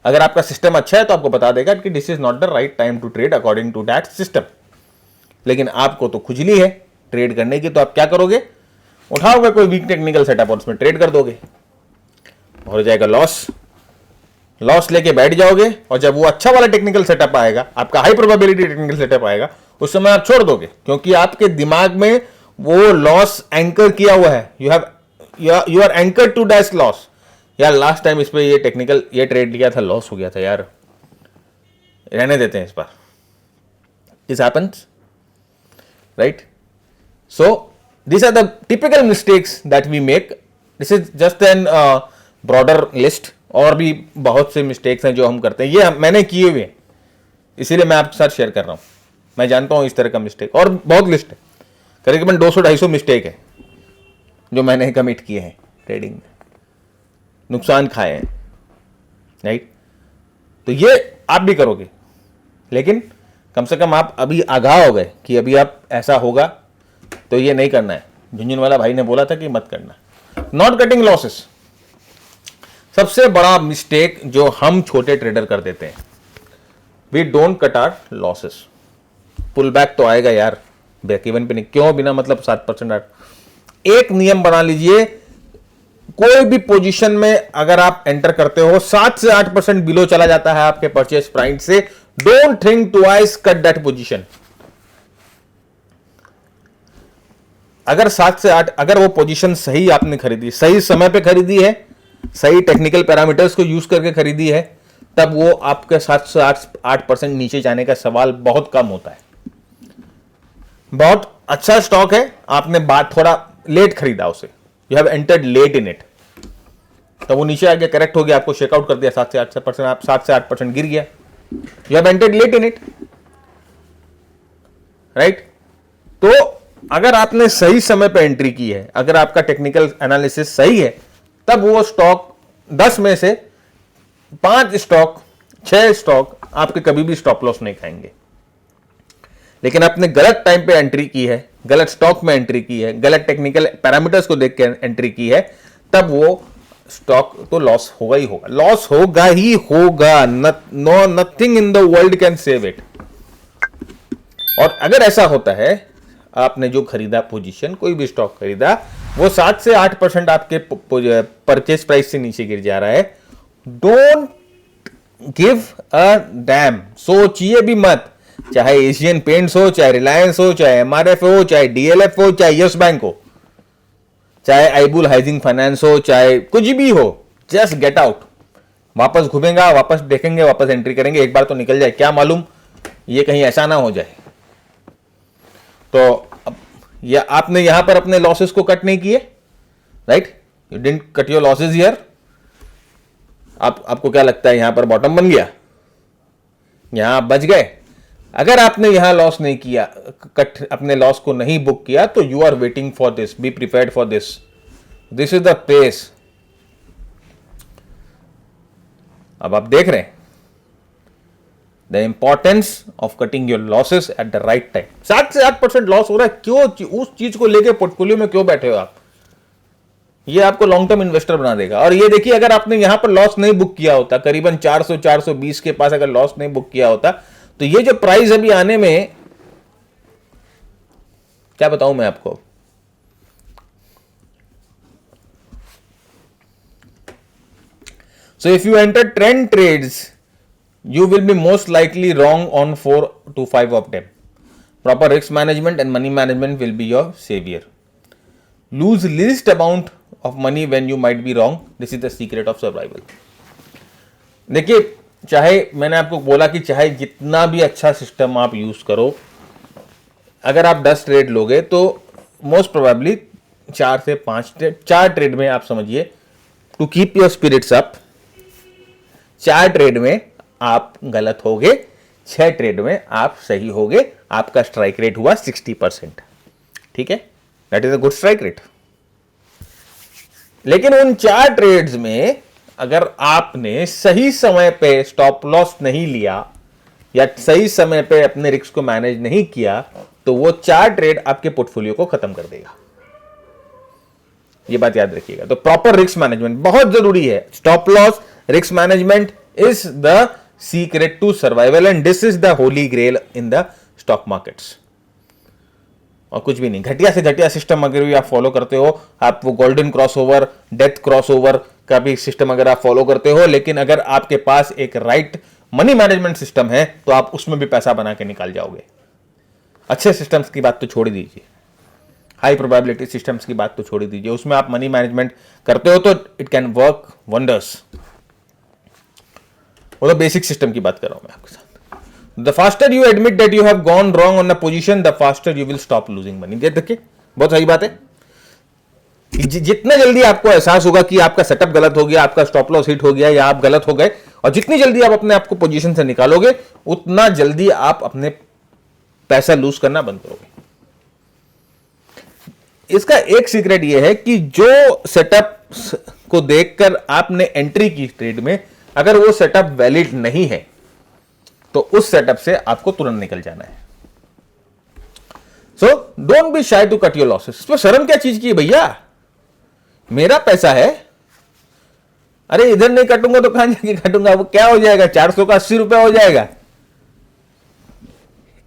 अगर आपका सिस्टम अच्छा है तो आपको बता देगा कि this is not the right time to trade according to that system. लेकिन आपको तो खुजली है ट्रेड करने की, तो आप क्या करोगे, उठाओगे कोई वीक टेक्निकल सेटअप और उसमें ट्रेड कर दोगे, हो जाएगा लॉस लेके बैठ जाओगे। और जब वो अच्छा वाला टेक्निकल सेटअप आएगा, आपका हाई प्रोबेबिलिटी टेक्निकल सेटअप आएगा, उस समय आप छोड़ दोगे, क्योंकि आपके दिमाग में वो लॉस एंकर किया हुआ है। You are anchor to that loss. यार लास्ट टाइम इस पे ये ट्रेड लिया था, लॉस हो गया था यार, रहने देते हैं इस बार। This happens, right? So these are the typical mistakes that we make. This is just an broader list. और भी बहुत से मिस्टेक्स हैं जो हम करते हैं, ये मैंने किए हुए हैं, इसीलिए मैं आपके साथ शेयर कर रहा हूं। मैं जानता हूं इस तरह का मिस्टेक, और बहुत लिस्ट है, करीबन 200-250 मिस्टेक है जो मैंने कमिट किए हैं ट्रेडिंग में, नुकसान खाए हैं, राइट? तो ये आप भी करोगे, लेकिन कम से कम आप अभी आगाह हो गए कि अभी आप ऐसा होगा, तो ये नहीं करना है। झुंझुनवाला भाई ने बोला था कि मत करना। नॉट कटिंग लॉसेस, सबसे बड़ा मिस्टेक जो हम छोटे ट्रेडर कर देते हैं। We don't cut our losses. Pull back तो आएगा यार, ब्रेक इवन पे नहीं, क्यों बिना मतलब 7%। एक नियम बना लीजिए, कोई भी पोजीशन में अगर आप एंटर करते हो 7 से 8% बिलो चला जाता है आपके परचेस प्राइस से, don't think twice, cut that position. अगर 7 से 8, अगर वो पोजीशन सही आपने खरीदी, सही समय पे खरीदी है, सही टेक्निकल पैरामीटर्स को यूज करके खरीदी है, तब वो आपके 7 से 8% नीचे जाने का सवाल बहुत कम होता है। बहुत अच्छा स्टॉक है, आपने बात थोड़ा लेट खरीदा उसे, you have entered late in it, तो वो नीचे आगे करेक्ट हो गया, आपको चेकआउट कर दिया 7 से 8%, आप 7 से 8% गिर गया, you have entered late in it, right? तो अगर आपने सही समय पर एंट्री की है, अगर आपका टेक्निकल एनालिसिस सही है, तब वो स्टॉक 10 में से 5 स्टॉक, 6 स्टॉक आपके कभी भी स्टॉप लॉस नहीं खाएंगे। लेकिन आपने गलत टाइम पे एंट्री की है, गलत स्टॉक में एंट्री की है, गलत टेक्निकल पैरामीटर्स को देख के एंट्री की है, तब वो स्टॉक तो लॉस होगा ही होगा, लॉस होगा ही होगा। No nothing in the world can save it. और अगर ऐसा होता है, आपने जो खरीदा पोजीशन, कोई भी स्टॉक खरीदा, वो 7 से 8% आपके परचेस प्राइस से नीचे गिर जा रहा है, डोंट गिव अ डैम, सोचिए भी मत। चाहे एशियन पेंट्स हो, चाहे रिलायंस हो, चाहे एमआरएफ हो, चाहे डीएलएफ हो, चाहे यस बैंक हो, चाहे आईबुल हाउसिंग फाइनेंस हो, चाहे कुछ भी हो, जस्ट गेट आउट। वापस घूमेगा, वापस देखेंगे, वापस एंट्री करेंगे, एक बार तो निकल जाए, क्या मालूम ये कहीं ऐसा ना हो जाए। तो अब या आपने यहां पर अपने लॉसेस को कट नहीं किए, right? You didn't cut your losses here. आपको क्या लगता है यहां पर बॉटम बन गया, यहां आप बच गए? अगर आपने यहां लॉस नहीं किया, अपने लॉस को नहीं बुक किया, तो you are waiting for this, be prepared for this, this is the pace. अब आप देख रहे हैं the importance of cutting your losses at the right time. 7 से 8% लॉस हो रहा है, क्यों उस चीज को लेके पोर्टफोलियो में क्यों बैठे हो आप? ये आपको लॉन्ग टर्म इन्वेस्टर बना देगा। और ये देखिए, अगर आपने यहां पर लॉस नहीं बुक किया होता, करीबन 400-420 के पास अगर लॉस नहीं बुक किया होता, तो ये जो प्राइस अभी आने में, क्या बताऊं मैं आपको, so if you enter trend trades, you will be most likely wrong on 4 to 5 of them. Proper risk management and money management will be your savior. Lose least amount of money when you might be wrong. This is the secret of survival. देखिए, चाहे मैंने आपको बोला कि चाहे जितना भी अच्छा सिस्टम आप यूज करो, अगर आप 10 ट्रेड लोगे तो मोस्ट प्रोबेबली 4 से 5 ट्रेड, 4 ट्रेड में आप समझिए to keep your spirits up, 4 trade में आप गलत हो गए, 6 ट्रेड में आप सही हो गए, आपका स्ट्राइक रेट हुआ 60%। ठीक है, that is a good strike rate. लेकिन उन 4 ट्रेड्स में अगर आपने सही समय पे स्टॉप लॉस नहीं लिया या सही समय पे अपने रिस्क को मैनेज नहीं किया, तो वो 4 ट्रेड आपके पोर्टफोलियो को खत्म कर देगा। ये बात याद रखिएगा। तो प्रॉपर रिस्क मैनेजमेंट बहुत जरूरी है। Stop loss, risk management is the secret to survival and this is the holy grail in the stock markets. और कुछ भी नहीं। घटिया से घटिया सिस्टम अगर भी आप फॉलो करते हो, आप वो गोल्डन क्रॉसओवर, डेथ क्रॉसओवर का भी सिस्टम अगर आप फॉलो करते हो, लेकिन अगर आपके पास एक राइट मनी मैनेजमेंट सिस्टम है तो आप उसमें भी पैसा बना के निकाल जाओगे। अच्छे सिस्टम्स की बात तो छोड़ दीजिए, हाई प्रोबेबिलिटी सिस्टम्स की बात तो छोड़ दीजिए, उसमें आप मनी मैनेजमेंट करते हो तो इट कैन वर्क वंडर्स। वो तो बेसिक सिस्टम की बात कर रहा हूं मैं आपके साथ। The faster you admit that you have gone wrong on a position, the faster you will stop losing money. देखिए बहुत सही बात है। जितना जल्दी आपको एहसास होगा कि आपका सेटअप गलत हो गया, आपका स्टॉप लॉस हिट हो गया या आप गलत हो गए, और जितनी जल्दी आप अपने आप को पोजीशन से निकालोगे, उतना जल्दी आप अपने पैसा लूज करना बंद करोगे। इसका एक सीक्रेट यह है कि जो सेटअप को देखकर आपने एंट्री की ट्रेड में, अगर वो सेटअप वैलिड नहीं है तो उस सेटअप से आपको तुरंत निकल जाना है। So don't be shy to cut your losses. तो शर्म क्या चीज की है भैया, मेरा पैसा है, अरे इधर नहीं कटूंगा तो कहां जाके कटूंगा, वो क्या हो जाएगा, 400 का 80 रुपया हो जाएगा,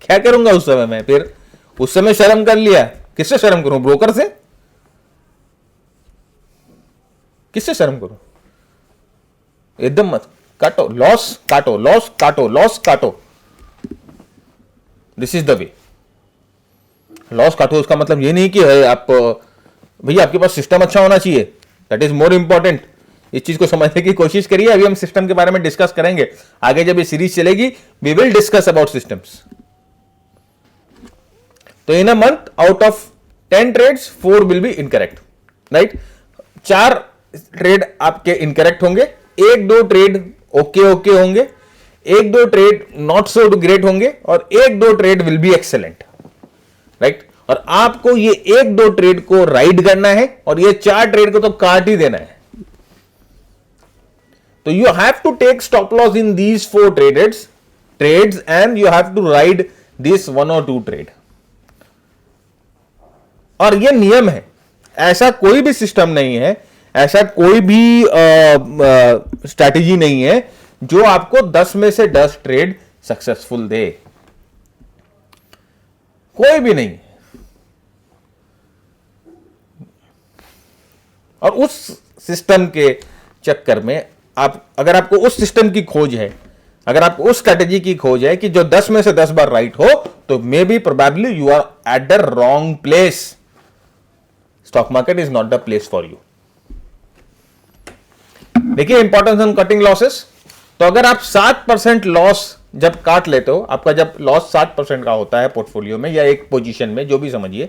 क्या करूंगा उस समय मैं? फिर उस समय शर्म कर लिया, किससे शर्म करूं? ब्रोकर से? किससे शर्म करूं? एकदम मत काटो, लॉस काटो, लॉस काटो, लॉस काटो। This is the way. Loss काटो उसका मतलब ये नहीं कि आप भैया आपके पास सिस्टम अच्छा होना चाहिए, दैट इज मोर इंपॉर्टेंट। इस चीज को समझने की कोशिश करिए। अभी हम सिस्टम के बारे में डिस्कस करेंगे आगे, जब ये सीरीज चलेगी we will discuss about systems. तो in a month out of 10 trades 4 will be incorrect, right? 4 trade आपके इनकरेक्ट होंगे, 1-2 ट्रेड ओके होंगे, 1-2 ट्रेड नॉट सो ग्रेट होंगे, और 1-2 trade will be excellent, right? और आपको ये 1-2 ट्रेड को राइड करना है और ये 4 ट्रेड को तो काट ही देना है। तो you have to take stop loss in these 4 trades and you have to ride this 1 or 2 trade. और ये नियम है, ऐसा कोई भी सिस्टम नहीं है, ऐसा कोई भी स्ट्रैटेजी नहीं है जो आपको 10 में से 10 ट्रेड सक्सेसफुल दे, कोई भी नहीं। और उस सिस्टम के चक्कर में आप, अगर आपको उस सिस्टम की खोज है, अगर आपको उस स्ट्रैटेजी की खोज है कि जो 10 में से 10 बार राइट हो, तो maybe probably you are at the wrong place. Stock market is not the place for you. देखिए इंपॉर्टेंस ऑन कटिंग लॉसेस। तो अगर आप 7% लॉस जब काट लेते हो, आपका जब लॉस 7% का होता है पोर्टफोलियो में या एक पोजीशन में, जो भी समझिए,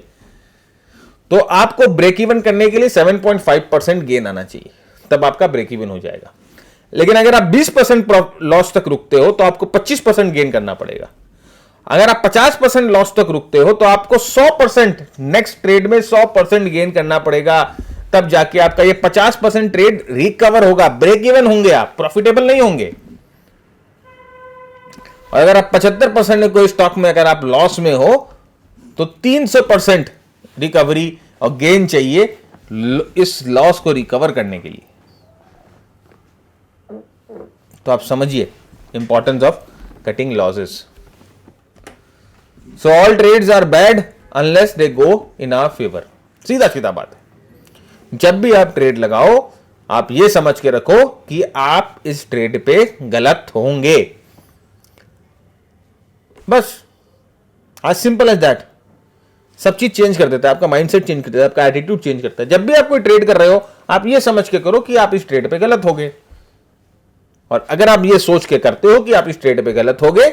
तो आपको ब्रेक इवन करने के लिए 7.5% गेन आना चाहिए, तब आपका ब्रेक इवन हो जाएगा। लेकिन अगर आप 20% लॉस तक रुकते हो तो आपको 25% गेन करना पड़ेगा। अगर आप 50% लॉस तक रुकते हो तो आपको 100% नेक्स्ट ट्रेड में 100% गेन करना पड़ेगा, तब जाके आपका ये 50% ट्रेड रिकवर होगा, ब्रेक इवन होंगे, आप प्रॉफिटेबल नहीं होंगे। और अगर आप 75% कोई स्टॉक में अगर आप लॉस में हो तो 300% रिकवरी और गेन चाहिए इस लॉस को रिकवर करने के लिए। तो आप समझिए importance of cutting losses. So all trades are bad unless they go in our favour. सीधा सीधा बात है। जब भी आप ट्रेड लगाओ, आप ये समझ के रखो कि आप इस ट्रेड पे गलत होंगे, बस आज सिंपल एज दैट। सब चीज चेंज कर देता है, आपका माइंडसेट चेंज कर देता है, आपका एटीट्यूड चेंज करता है। जब भी आप कोई ट्रेड कर रहे हो, आप ये समझ के करो कि आप इस ट्रेड पे गलत हो गए, और अगर आप ये सोच के करते हो कि आप इस ट्रेड पे गलत हो गए,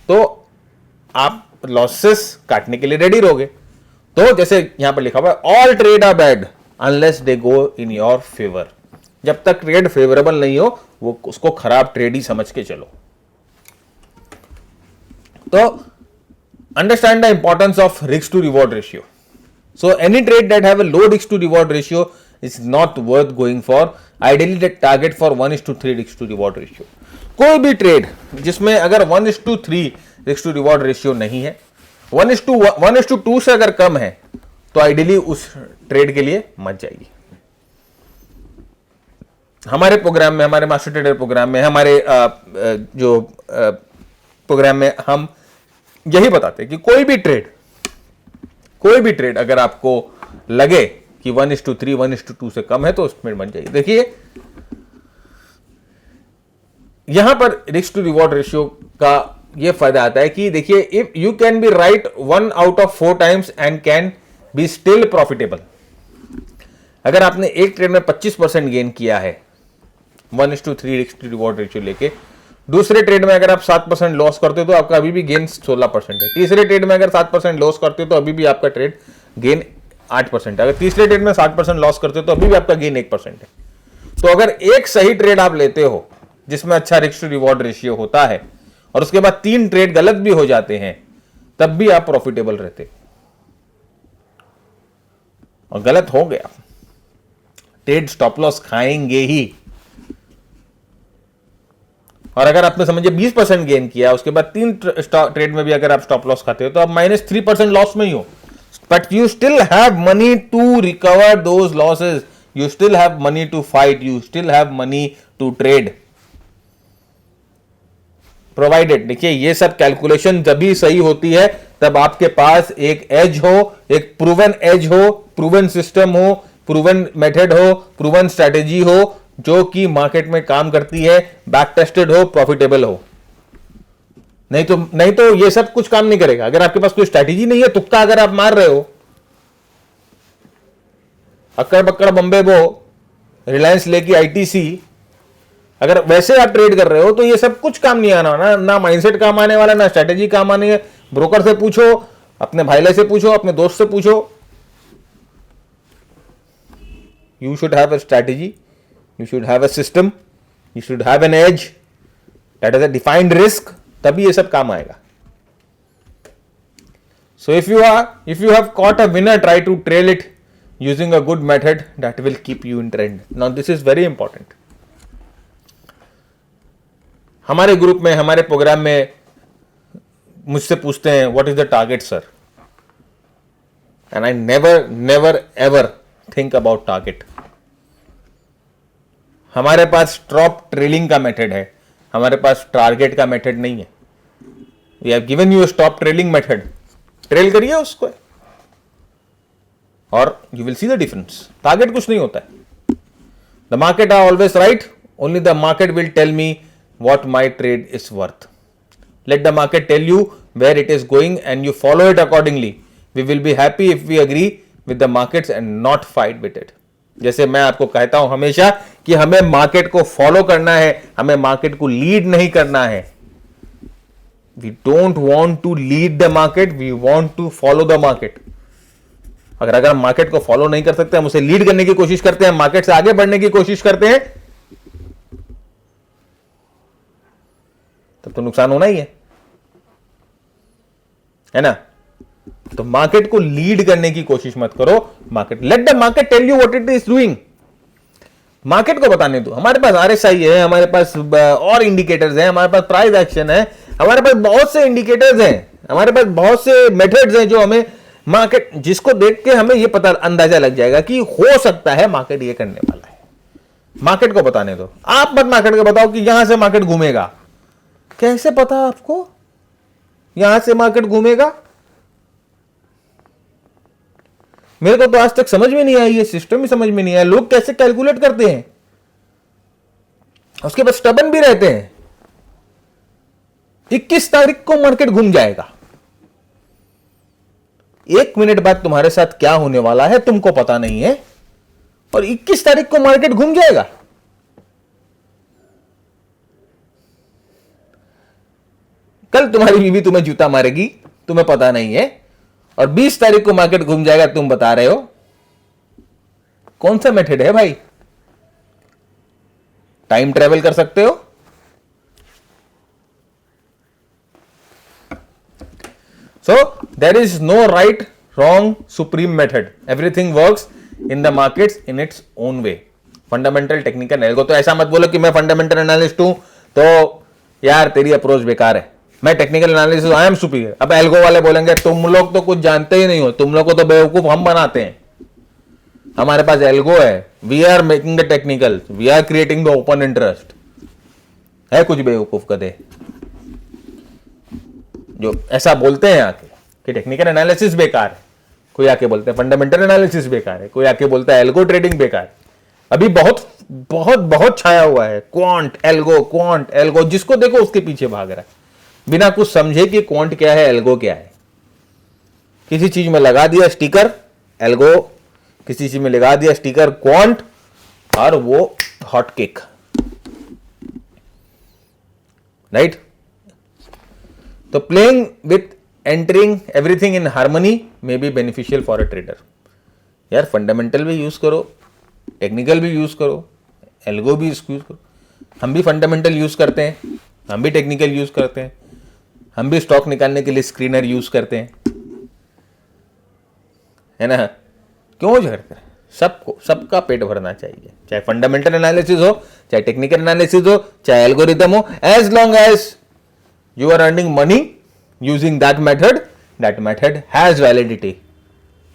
तो आप लॉसेस काटने के लिए रेडी रहोगे। तो जैसे यहां पर लिखा हुआ है all trade are bad unless they go in your favour. जब तक ट्रेड फेवरेबल नहीं हो वो उसको खराब ट्रेड ही समझ के चलो। तो understand the importance of risk to reward ratio. So any trade that have a low risk to reward ratio is not worth going for. Ideally the target for 1:3 risk to reward ratio. कोई भी trade जिसमें अगर 1:3 risk to reward ratio नहीं है, 1:2 से अगर कम है, तो आइडियली उस ट्रेड के लिए मत जाइए। हमारे प्रोग्राम में, हमारे मास्टर ट्रेडर प्रोग्राम में, हमारे जो प्रोग्राम में हम यही बताते हैं कि कोई भी ट्रेड अगर आपको लगे कि 1:3 1:2 से कम है तो उसमें मत जाइए। देखिए यहां पर रिस्क टू रिवॉर्ड रेशियो का यह फायदा आता है कि देखिए, if you can be right 1 out of 4 times and can be still profitable. अगर आपने एक ट्रेड में 25% गेन किया है 1:3 रिस्क टू रिवॉर्ड रेशियो लेके, दूसरे ट्रेड में अगर आप 7% लॉस करते हो तो आपका अभी भी गेन 16% है। तीसरे ट्रेड में अगर 7% लॉस करते हो तो अभी भी आपका ट्रेड गेन 8% है। अगर तीसरे ट्रेड में 7% लॉस करते हो तो अभी भी आपका गेन 1% है। तो अगर एक सही ट्रेड आप लेते हो जिसमें अच्छा रिस्क टू रिवॉर्ड रेशियो होता है और उसके बाद 3 ट्रेड गलत भी हो जाते हैं, तब भी आप प्रॉफिटेबल रहते। और गलत हो गया, ट्रेड स्टॉप लॉस खाएंगे ही। और अगर आपने समझिए 20% गेन किया, उसके बाद 3 ट्रेड में भी अगर आप स्टॉप लॉस खाते हो तो आप -3% लॉस में ही हो, but you still have money to recover those losses, you still have money to fight, you still have money to trade provided. देखिए ये सब कैलकुलेशन जब भी सही होती है तब आपके पास एक एज हो, एक प्रूवन एज हो, प्रूवन सिस्टम हो, प्रूवन मेथड हो, प्रूवन स्ट्रेटेजी हो जो कि मार्केट में काम करती है, बैक टेस्टेड हो, प्रॉफिटेबल हो। नहीं तो ये सब कुछ काम नहीं करेगा। अगर आपके पास कोई स्ट्रेटेजी नहीं है, तुक्का अगर आप मार रहे हो, अक्कड़ बक्कड़ बम्बे बो, रिलायंस लेके आईटीसी, अगर वैसे आप ट्रेड कर रहे हो तो ये सब कुछ काम नहीं आना, ना माइंडसेट काम आने वाला, ना स्ट्रेटेजी काम आने है। ब्रोकर से पूछो, अपने भाईले से पूछो, अपने दोस्त से पूछो। You should have a strategy, you should have a system, you should have an edge that is a defined risk, तभी ये सब काम आएगा। So if you have caught a winner, try to trail it using a good method that will keep you in trend. Now this is very important. हमारे group में, हमारे programme में मुझसे पूछते हैं what is the target sir, and I never ever think about target. हमारे पास stop trailing का मेथड है, हमारे पास टारगेट का मेथड नहीं है। We have given you stop trailing method, trail करिए उसको और you will see the difference. Target कुछ नहीं होता है। The market are always right, only the market will tell me what my trade is worth. Let the market tell you where it is going and you follow it accordingly. We will be happy if we agree with the markets and not fight with it. जैसे मैं आपको कहता हूं हमेशा कि हमें market को follow करना है, हमें मार्केट को लीड नहीं करना है। We don't want to lead the market, we want to follow the market. अगर हम मार्केट को फॉलो नहीं कर सकते, हम उसे लीड करने की कोशिश करते हैं, मार्केट से आगे बढ़ने की कोशिश करते हैं, तब तो नुकसान होना ही है ना। तो मार्केट को लीड करने की कोशिश मत करो। Let the market tell you what it is doing. Market को बताने दो। हमारे पास आरएसआई है, हमारे पास और इंडिकेटर्स हैं, हमारे पास प्राइस एक्शन है, हमारे पास बहुत से इंडिकेटर्स हैं, हमारे पास बहुत से मेथड्स हैं जो हमें मार्केट, जिसको देख के हमें यह पता अंदाजा लग जाएगा कि हो सकता है मार्केट ये करने वाला है। मार्केट को बताने दो। आप मत मार्केट को बताओ कि यहां से मार्केट घूमेगा। कैसे पता आपको यहां से मार्केट घूमेगा? मेरे को तो आज तक समझ में नहीं आई, ये सिस्टम ही समझ में नहीं आया। लोग कैसे कैलकुलेट करते हैं, उसके बाद स्टबन भी रहते हैं। 21 तारीख को मार्केट घूम जाएगा। 1 मिनट बाद तुम्हारे साथ क्या होने वाला है तुमको पता नहीं है, और 21 तारीख को मार्केट घूम जाएगा। कल तुम्हारी बीवी तुम्हें जूता मारेगी, तुम्हें पता नहीं है, और 20 तारीख को मार्केट घूम जाएगा, तुम बता रहे हो। कौन सा मेथड है भाई? टाइम ट्रेवल कर सकते हो, so there is no right wrong supreme method, everything works in the markets in its own way. Fundamental technical algo, तो ऐसा मत बोलो कि मैं फंडामेंटल एनालिस्ट हूं तो यार तेरी अप्रोच बेकार है, मैं technical analyst I am superior. अब एल्गो वाले बोलेंगे तुम लोग तो कुछ जानते ही नहीं हो, तुम लोग को तो बेवकूफ हम बनाते हैं, हमारे पास एल्गो है, we are making the technical, we are creating the open interest. है कुछ बेवकूफ कदे जो ऐसा बोलते हैं आके कि टेक्निकल एनालिसिस बेकार है, कोई आके बोलते हैं फंडामेंटल एनालिसिस बेकार है, कोई आके बोलता है एल्गो ट्रेडिंग बेकार है। अभी बहुत बहुत बहुत छाया हुआ है क्वांट एल्गो, जिसको देखो उसके पीछे भाग रहा है बिना कुछ समझे कि क्वांट क्या है एल्गो क्या है। किसी चीज में लगा दिया स्टिकर एल्गो, किसी चीज में लगा दिया स्टिकर क्वांट, और वो हॉट केक, राइट। तो playing with entering everything in harmony may be beneficial for a trader. यार फंडामेंटल भी यूज करो, टेक्निकल भी यूज करो, एल्गो भी यूज करो। हम भी फंडामेंटल यूज करते हैं, हम भी टेक्निकल यूज करते हैं, हम भी स्टॉक निकालने के लिए स्क्रीनर यूज करते हैं, है ना। क्यों झगड़ते हैं? सबको, सबका पेट भरना चाहिए, चाहे फंडामेंटल एनालिसिस हो, चाहे टेक्निकल एनालिसिस हो, चाहे एल्गोरिथम हो, as long as you are earning money using that method has validity.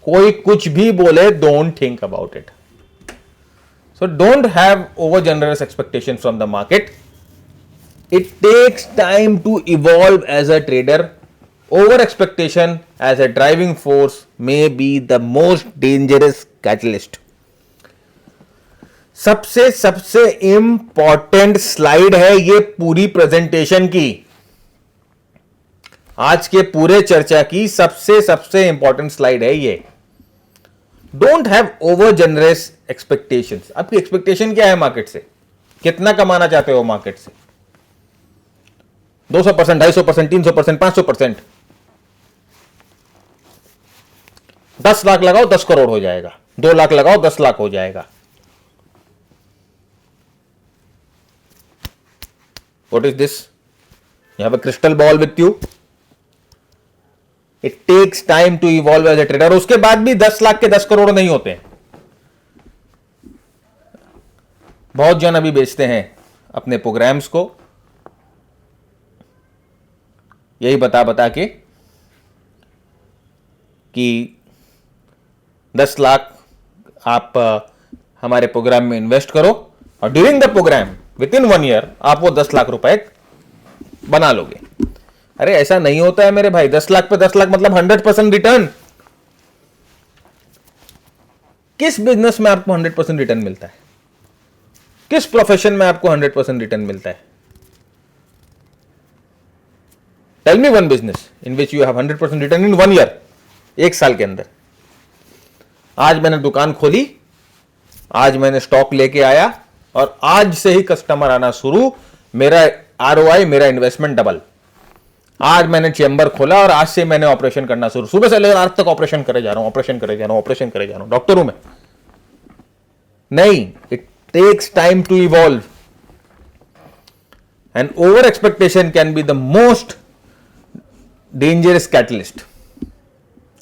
कोई कुछ भी बोले, don't think about it. So don't have over generous expectations from the market. It takes time to evolve as a trader. Over expectation as a driving force may be the most dangerous catalyst. सबसे important slide है ये पूरी presentation की, आज के पूरे चर्चा की सबसे इंपॉर्टेंट स्लाइड है ये। Don't have over generous expectations. आपकी एक्सपेक्टेशन क्या है मार्केट से? कितना कमाना चाहते हो मार्केट से? 200%, 250%, 300%, 500%? 10 लाख लगाओ 10 करोड़ हो जाएगा, 2 लाख लगाओ 10 लाख हो जाएगा। What is this? You have a crystal ball with you. It takes time to evolve as a trader. उसके बाद भी 10 लाख के 10 करोड़ नहीं होते। बहुत जन अभी बेचते हैं अपने प्रोग्राम्स को यही बता के कि 10 लाख आप हमारे प्रोग्राम में इन्वेस्ट करो और during the program within 1 year आप वो 10 लाख रुपए बना लोगे। अरे ऐसा नहीं होता है मेरे भाई। 10 लाख पे 10 लाख मतलब 100% रिटर्न। किस बिजनेस में आपको 100% रिटर्न मिलता है? किस प्रोफेशन में आपको 100% रिटर्न मिलता है? Tell me one business in which you have 100% return in 1 year, 1 साल के अंदर। आज मैंने दुकान खोली, आज मैंने स्टॉक लेके आया और आज से ही कस्टमर आना शुरू, मेरा ROI, मेरा इन्वेस्टमेंट डबल। आज मैंने चेंबर खोला और आज से मैंने ऑपरेशन करना शुरू, सुबह से लेकर आज तक ऑपरेशन करे जा रहा हूं, ऑपरेशन करे जा रहा हूं। डॉक्टर हूं मैं नहीं। It takes time to evolve and over expectation can be the most dangerous catalyst.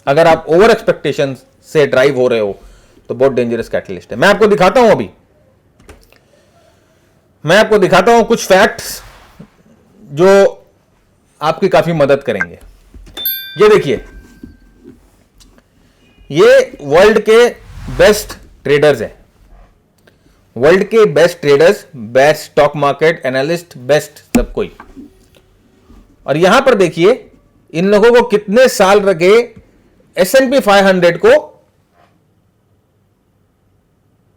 अगर आप ओवर एक्सपेक्टेशन से ड्राइव हो रहे हो तो बहुत डेंजरस कैटलिस्ट है। मैं आपको दिखाता हूं कुछ फैक्ट्स जो आपकी काफी मदद करेंगे। ये देखिए, ये वर्ल्ड के बेस्ट ट्रेडर्स हैं, वर्ल्ड के best traders, best stock market analyst, best सब कोई। और यहां पर देखिए इन लोगों को कितने साल लगे S&P 500 को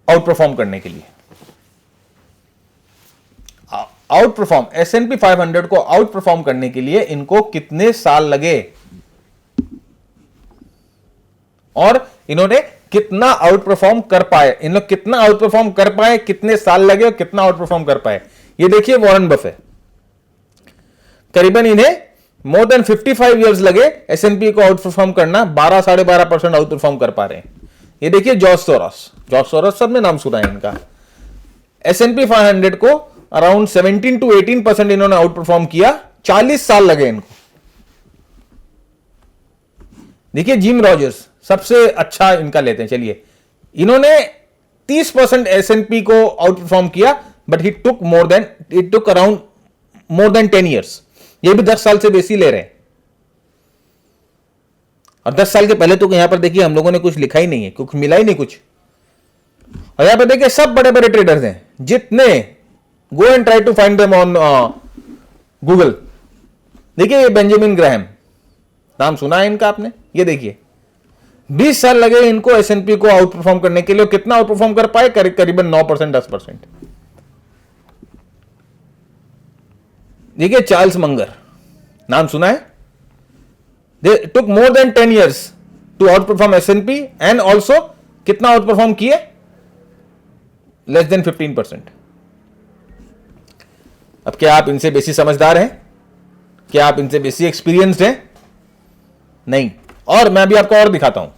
आउट परफॉर्म करने के लिए। आउट परफॉर्म S&P 500 को आउट परफॉर्म करने के लिए इनको कितने साल लगे और इन्होंने कितना आउट परफॉर्म कर पाए। इन लोग कितना आउट परफॉर्म कर पाए, कितने साल लगे और कितना आउट परफॉर्म कर पाए। ये देखिए वॉरेन बफेट, करीबन इन्हें मोर देन 55 इयर्स लगे S&P को आउट परफॉर्म करना, 12-12.5% आउट परफॉर्म कर पा रहे हैं। ये देखिए जॉर्ज सोरोस सबने नाम सुना है इनका। S&P 500 को अराउंड 17 to 18% इन्होंने आउट परफॉर्म किया, 40 साल लगे इनको। देखिए जिम रॉजर्स सबसे अच्छा इनका लेते हैं, चलिए इन्होंने 30% S&P को आउट परफॉर्म किया, but it took around more than 10 years। ये भी 10 साल से बेसी ले रहे हैं। और 10 साल के पहले तो यहां पर देखिए हम लोगों ने कुछ लिखा ही नहीं है, कुछ मिला ही नहीं कुछ। और यहां पर देखिए सब बड़े बड़े ट्रेडर्स हैं जितने, go and try to find them on Google. देखिए ये बेंजामिन ग्राहम, नाम सुना है इनका आपने? ये देखिए 20 साल लगे इनको S&P को आउट परफॉर्म करने के लिए। कितना आउट परफॉर्म कर पाए? करीबन 9% 10%। देखिए चार्ल्स मंगर, नाम सुना है? They took more than 10 years to outperform S&P and also कितना आउट परफॉर्म किए? Less than 15%। अब क्या आप इनसे बेसी समझदार हैं? क्या आप इनसे बेसी एक्सपीरियंस्ड हैं? नहीं। और मैं भी आपको और दिखाता हूं।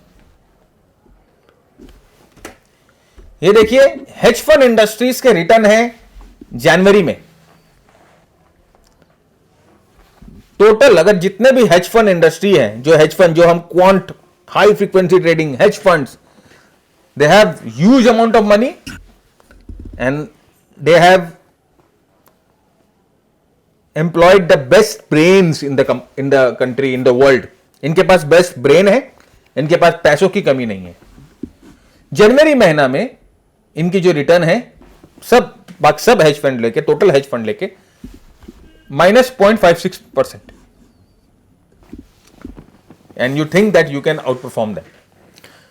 ये देखिए हेज फंड इंडस्ट्रीज के रिटर्न है जनवरी में। टोटल अगर जितने भी हेज फंड इंडस्ट्री है, जो हेज फंड, जो हम quant, high frequency trading hedge funds, they have huge amount of money and they have employed the best brains in the country, in the world. इनके पास best brain है, इनके पास पैसों की कमी नहीं है। जनवरी महीना में इनकी जो रिटर्न है सब हेज फंड लेके, टोटल हेज फंड लेके -0.56%। And you think that you can out perform that.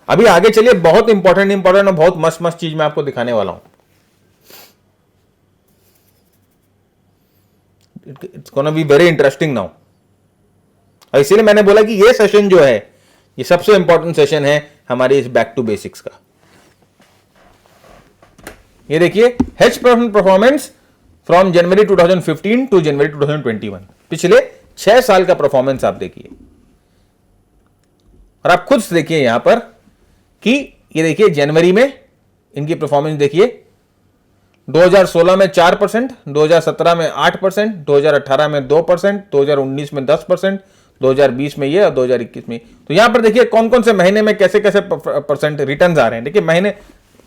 अभी आगे चलिए, बहुत इंपॉर्टेंट और बहुत मस्त चीज मैं आपको दिखाने वाला हूं। It's gonna be very interesting now. और इसीलिए मैंने बोला कि ये सेशन जो है, ये सबसे इंपॉर्टेंट सेशन है हमारे इस बैक टू बेसिक्स का। ये देखिए hedge fund performance from January 2015 to January 2021, पिछले 6 साल का परफॉर्मेंस आप देखिए। और आप खुद देखिए यहां पर कि ये देखिए जनवरी में इनकी परफॉर्मेंस देखिए, 2016 में 4%, 2017 में 8%, 2018 में 2%, 2019 में 10%, 2020 में ये और 2021 में। तो यहां पर देखिए कौन कौन से महीने में कैसे कैसे परसेंट रिटर्न्स आ रहे हैं। देखिए महीने,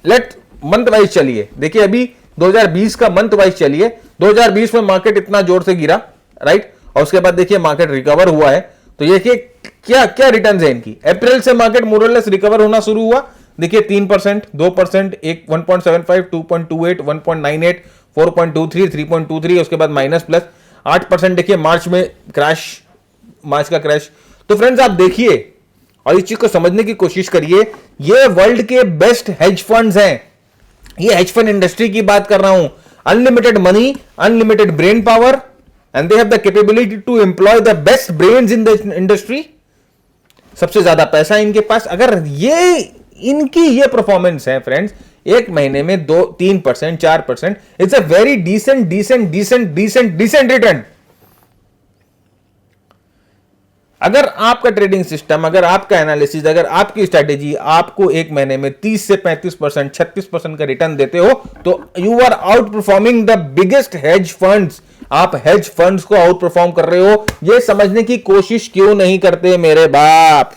लेट मंथ वाइज चलिए। देखिए अभी 2020 का मंथ वाइज चलिए। 2020 में मार्केट इतना जोर से गिरा, राइट, और उसके बाद देखिए मार्केट रिकवर हुआ है। तो देखिए क्या क्या रिटर्न्स है इनकी। अप्रैल से मार्केट मोर और लेस रिकवर होना शुरू हुआ। देखिए 3%, 2%, 1.75, 2.28, 1.98, 4.23, 3.23, उसके बाद माइनस प्लस 8%। देखिए मार्च में क्रैश, मार्च का क्रैश। तो फ्रेंड्स आप देखिए और इस चीज को समझने की कोशिश करिए। ये वर्ल्ड के बेस्ट हेज फंड्स हैं। ये हेज फंड इंडस्ट्री की बात कर रहा हूं। Unlimited money, unlimited brain power, and they have the capability to employ the best brains in the industry. सबसे ज्यादा पैसा इनके पास। अगर ये इनकी ये परफॉर्मेंस है फ्रेंड्स, एक महीने में 3%, 4%, it's a very decent return. अगर आपका ट्रेडिंग सिस्टम, अगर आपका एनालिसिस, अगर आपकी स्ट्रेटेजी आपको एक महीने में 30 से 35%, 36% का रिटर्न देते हो, तो you are outperforming the biggest hedge funds. आप हेज फंड्स को आउट परफॉर्म कर रहे हो। यह समझने की कोशिश क्यों नहीं करते मेरे बाप।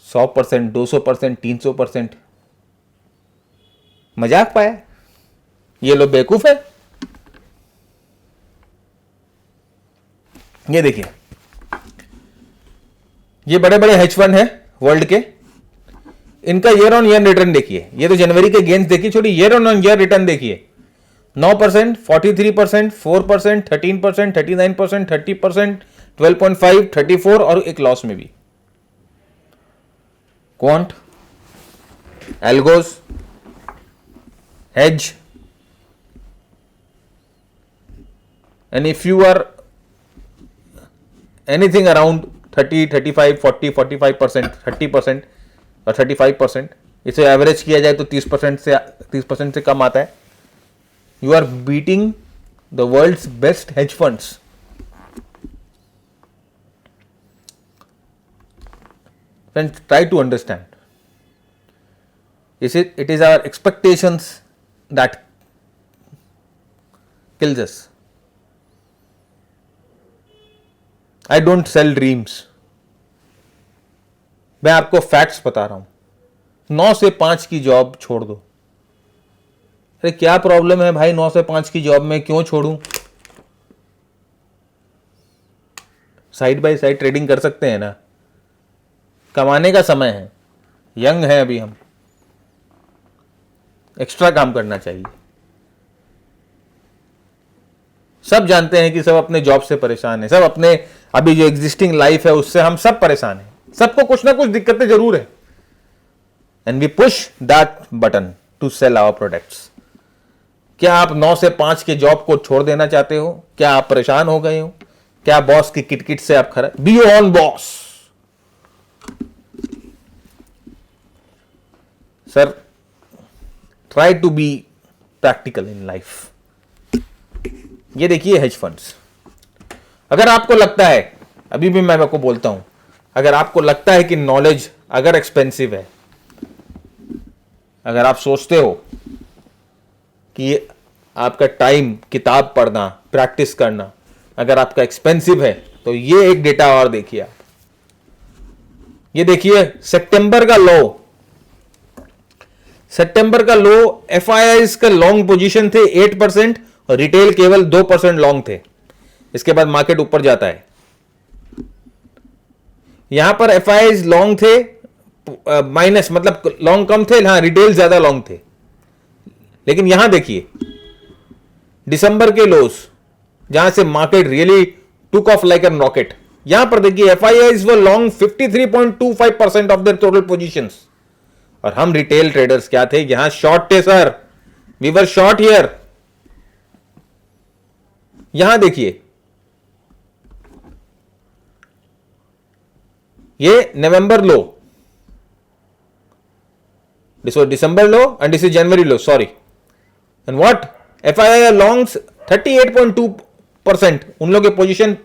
%100%, 200%, 300%, मजाक पाया? ये लोग बेवकूफ है। ये देखिए ये बड़े बड़े हेज फंड है वर्ल्ड के, इनका ईयर ऑन ईयर रिटर्न देखिए। ये तो जनवरी के गेन्स देखिए, छोड़ी ईयर ऑन ईयर रिटर्न देखिए। 9%, 43%, 4%, 13%, 39%, 30%, 12.5, 34 और एक लॉस में भी। Quant, algos, hedge, and if you are anything around 30, 35, 40, 45%, 30% और 35%, इसे एवरेज किया जाए तो 30% से कम आता है। You are beating the world's best hedge funds. Friends, try to understand. It is our expectations that kills us. I don't sell dreams. मैं आपको फैक्ट्स बता रहा हूं। 9 से 5 की जॉब छोड़ दो। अरे क्या प्रॉब्लम है भाई 9 से 5 की जॉब में क्यों छोड़ूं? साइड बाय साइड ट्रेडिंग कर सकते हैं ना, कमाने का समय है, यंग है अभी हम, एक्स्ट्रा काम करना चाहिए। सब जानते हैं कि सब अपने जॉब से परेशान है, सब अपने अभी जो एग्जिस्टिंग लाइफ है उससे हम सब परेशान हैं, सबको कुछ ना कुछ दिक्कतें जरूर है। And we push that button to sell our products. क्या आप 9 से 5 के जॉब को छोड़ देना चाहते हो? क्या आप परेशान हो गए हो? क्या बॉस की किटकिट से आप खरा? Be your own boss. Sir, try to be practical in life. ये देखिए हेज फंड्स। अगर आपको लगता है, अभी भी मैं आपको बोलता हूं, अगर आपको लगता है कि नॉलेज अगर एक्सपेंसिव है, अगर आप सोचते हो कि आपका टाइम किताब पढ़ना, प्रैक्टिस करना अगर आपका एक्सपेंसिव है, तो ये एक डेटा और देखिए आप। ये देखिए सितंबर का लो, सितंबर का लो एफआईआईज का लॉन्ग पोजीशन थे 8% और रिटेल केवल 2% लॉन्ग थे। इसके बाद मार्केट ऊपर जाता है। यहां पर एफआईआईज लॉन्ग थे माइनस, मतलब लॉन्ग कम थे, हां रिटेल ज्यादा लॉन्ग थे। लेकिन यहां देखिए दिसंबर के लोस, जहां से market really took off like an rocket, यहां पर देखिए FIIs were long 53.25% of their total positions और हम रिटेल ट्रेडर्स क्या थे? यहां शॉर्ट थे sir, we were short here. यहां देखिए ये November low, this was December low and this is January low, sorry. And what? FII longs 38.2%, उन लोगों के पोजीशन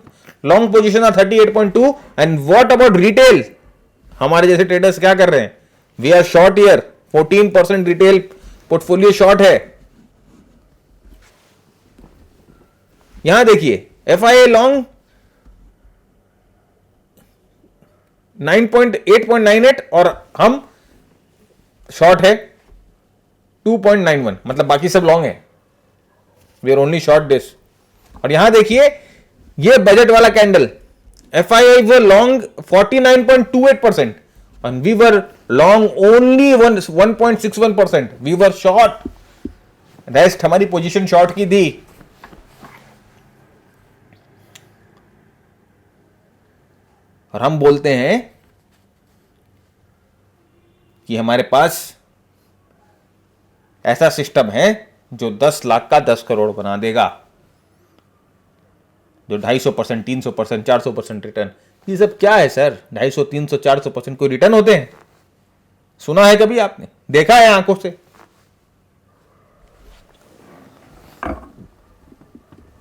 लॉन्ग पोजीशन है 38.2। And what about retail? हमारे जैसे ट्रेडर्स क्या कर रहे हैं? We are short here, 14% retail portfolio short है। यहां देखिए एफआईआई लॉन्ग 8.98 और हम शॉर्ट है 2.91, मतलब बाकी सब लॉन्ग है, we are only short this. और यहां देखिए ये बजट वाला candle, FII were long 49.28% and we were long only 1.61%, we were short, rest हमारी पोजीशन शॉर्ट की थी। और हम बोलते हैं कि हमारे पास ऐसा सिस्टम है जो 10 लाख का 10 करोड़ बना देगा, जो 250%, 300%, 400% रिटर्न। ये सब क्या है सर? 250, 300, 400% कोई रिटर्न होते हैं? सुना है कभी आपने? देखा है आंखों से?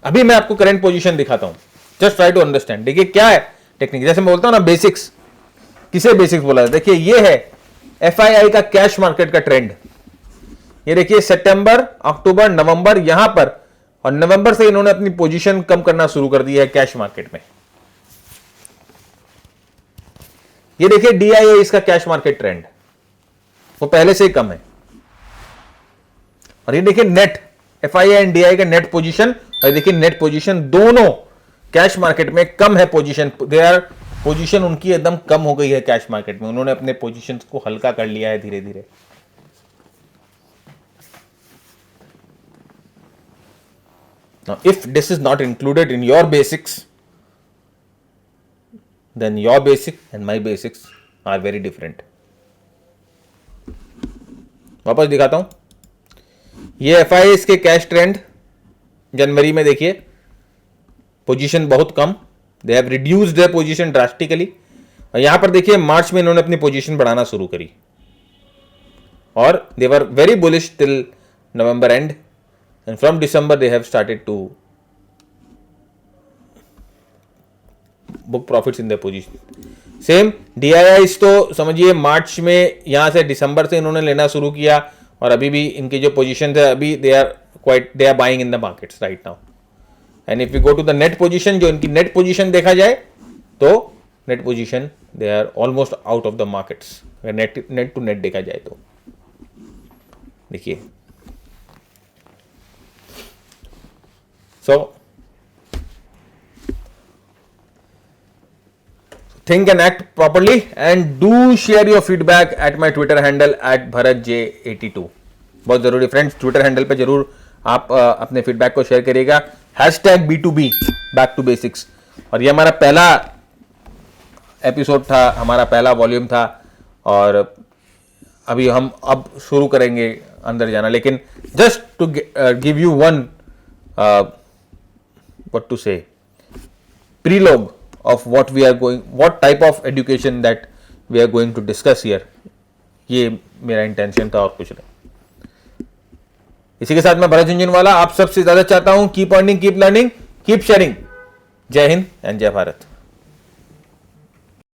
अभी मैं आपको करंट पोजीशन दिखाता हूं, जस्ट ट्राई टू अंडरस्टैंड। देखिए क्या है टेक्निक, जैसे मैं बोलता हूं ना बेसिक्स। किसे बेसिक्स बोला है? देखिए ये है एफआईआई का कैश मार्केट का ट्रेंड। ये देखिए सितंबर, अक्टूबर, नवंबर, यहां पर, और नवंबर से इन्होंने अपनी पोजीशन कम करना शुरू कर दी है कैश मार्केट में। ये देखिए डीआईए इसका कैश मार्केट ट्रेंड, वो पहले से ही कम है। और ये देखिए नेट एफआईआई एंड डीआईए का नेट पोजीशन, और देखिए नेट पोजीशन दोनों कैश मार्केट में कम है पोजीशन। देयर पोजीशन उनकी एकदम कम हो गई है कैश मार्केट में, उन्होंने अपने पोजीशंस को हल्का कर लिया है धीरे धीरे। Now, if this is not included in your basics, then your basic and my basics are very different. वापस दिखाता हूं, ये एफआईआईज के कैश ट्रेंड जनवरी में देखिए, पोजीशन बहुत कम, they have reduced their position drastically. और यहां पर देखिए मार्च में इन्होंने अपनी पोजीशन बढ़ाना शुरू करी और they were very bullish till November end, and from December they have started to book profits in their position. Same DIIs तो समझिए मार्च में, यहाँ से दिसंबर से इन्होंने लेना शुरू किया और अभी भी इनकी जो पोजीशन है अभी they are buying in the markets right now. And if you go to the net position, जो इनकी नेट पोजीशन देखा जाए तो net position they are almost out of the markets. Net to net देखा जाए तो देखिए. सो think and act properly and do share your feedback at my Twitter handle at bharatj82. बहुत जरूरी फ्रेंड्स, ट्विटर हैंडल पे जरूर आप अपने फीडबैक को शेयर करिएगा. #B2B back to basics. और ये हमारा पहला एपिसोड था, हमारा पहला वॉल्यूम था और अभी हम अब शुरू करेंगे अंदर जाना. लेकिन just to give you one what to say prologue of what type of education that we are going to discuss here. ये मेरा इंटेंशन था और कुछ नहीं. इसी के साथ मैं भरत झुंझुनवाला आप सबसे ज्यादा चाहता हूं keep earning, keep learning, keep sharing. जय हिंद एंड जय भारत.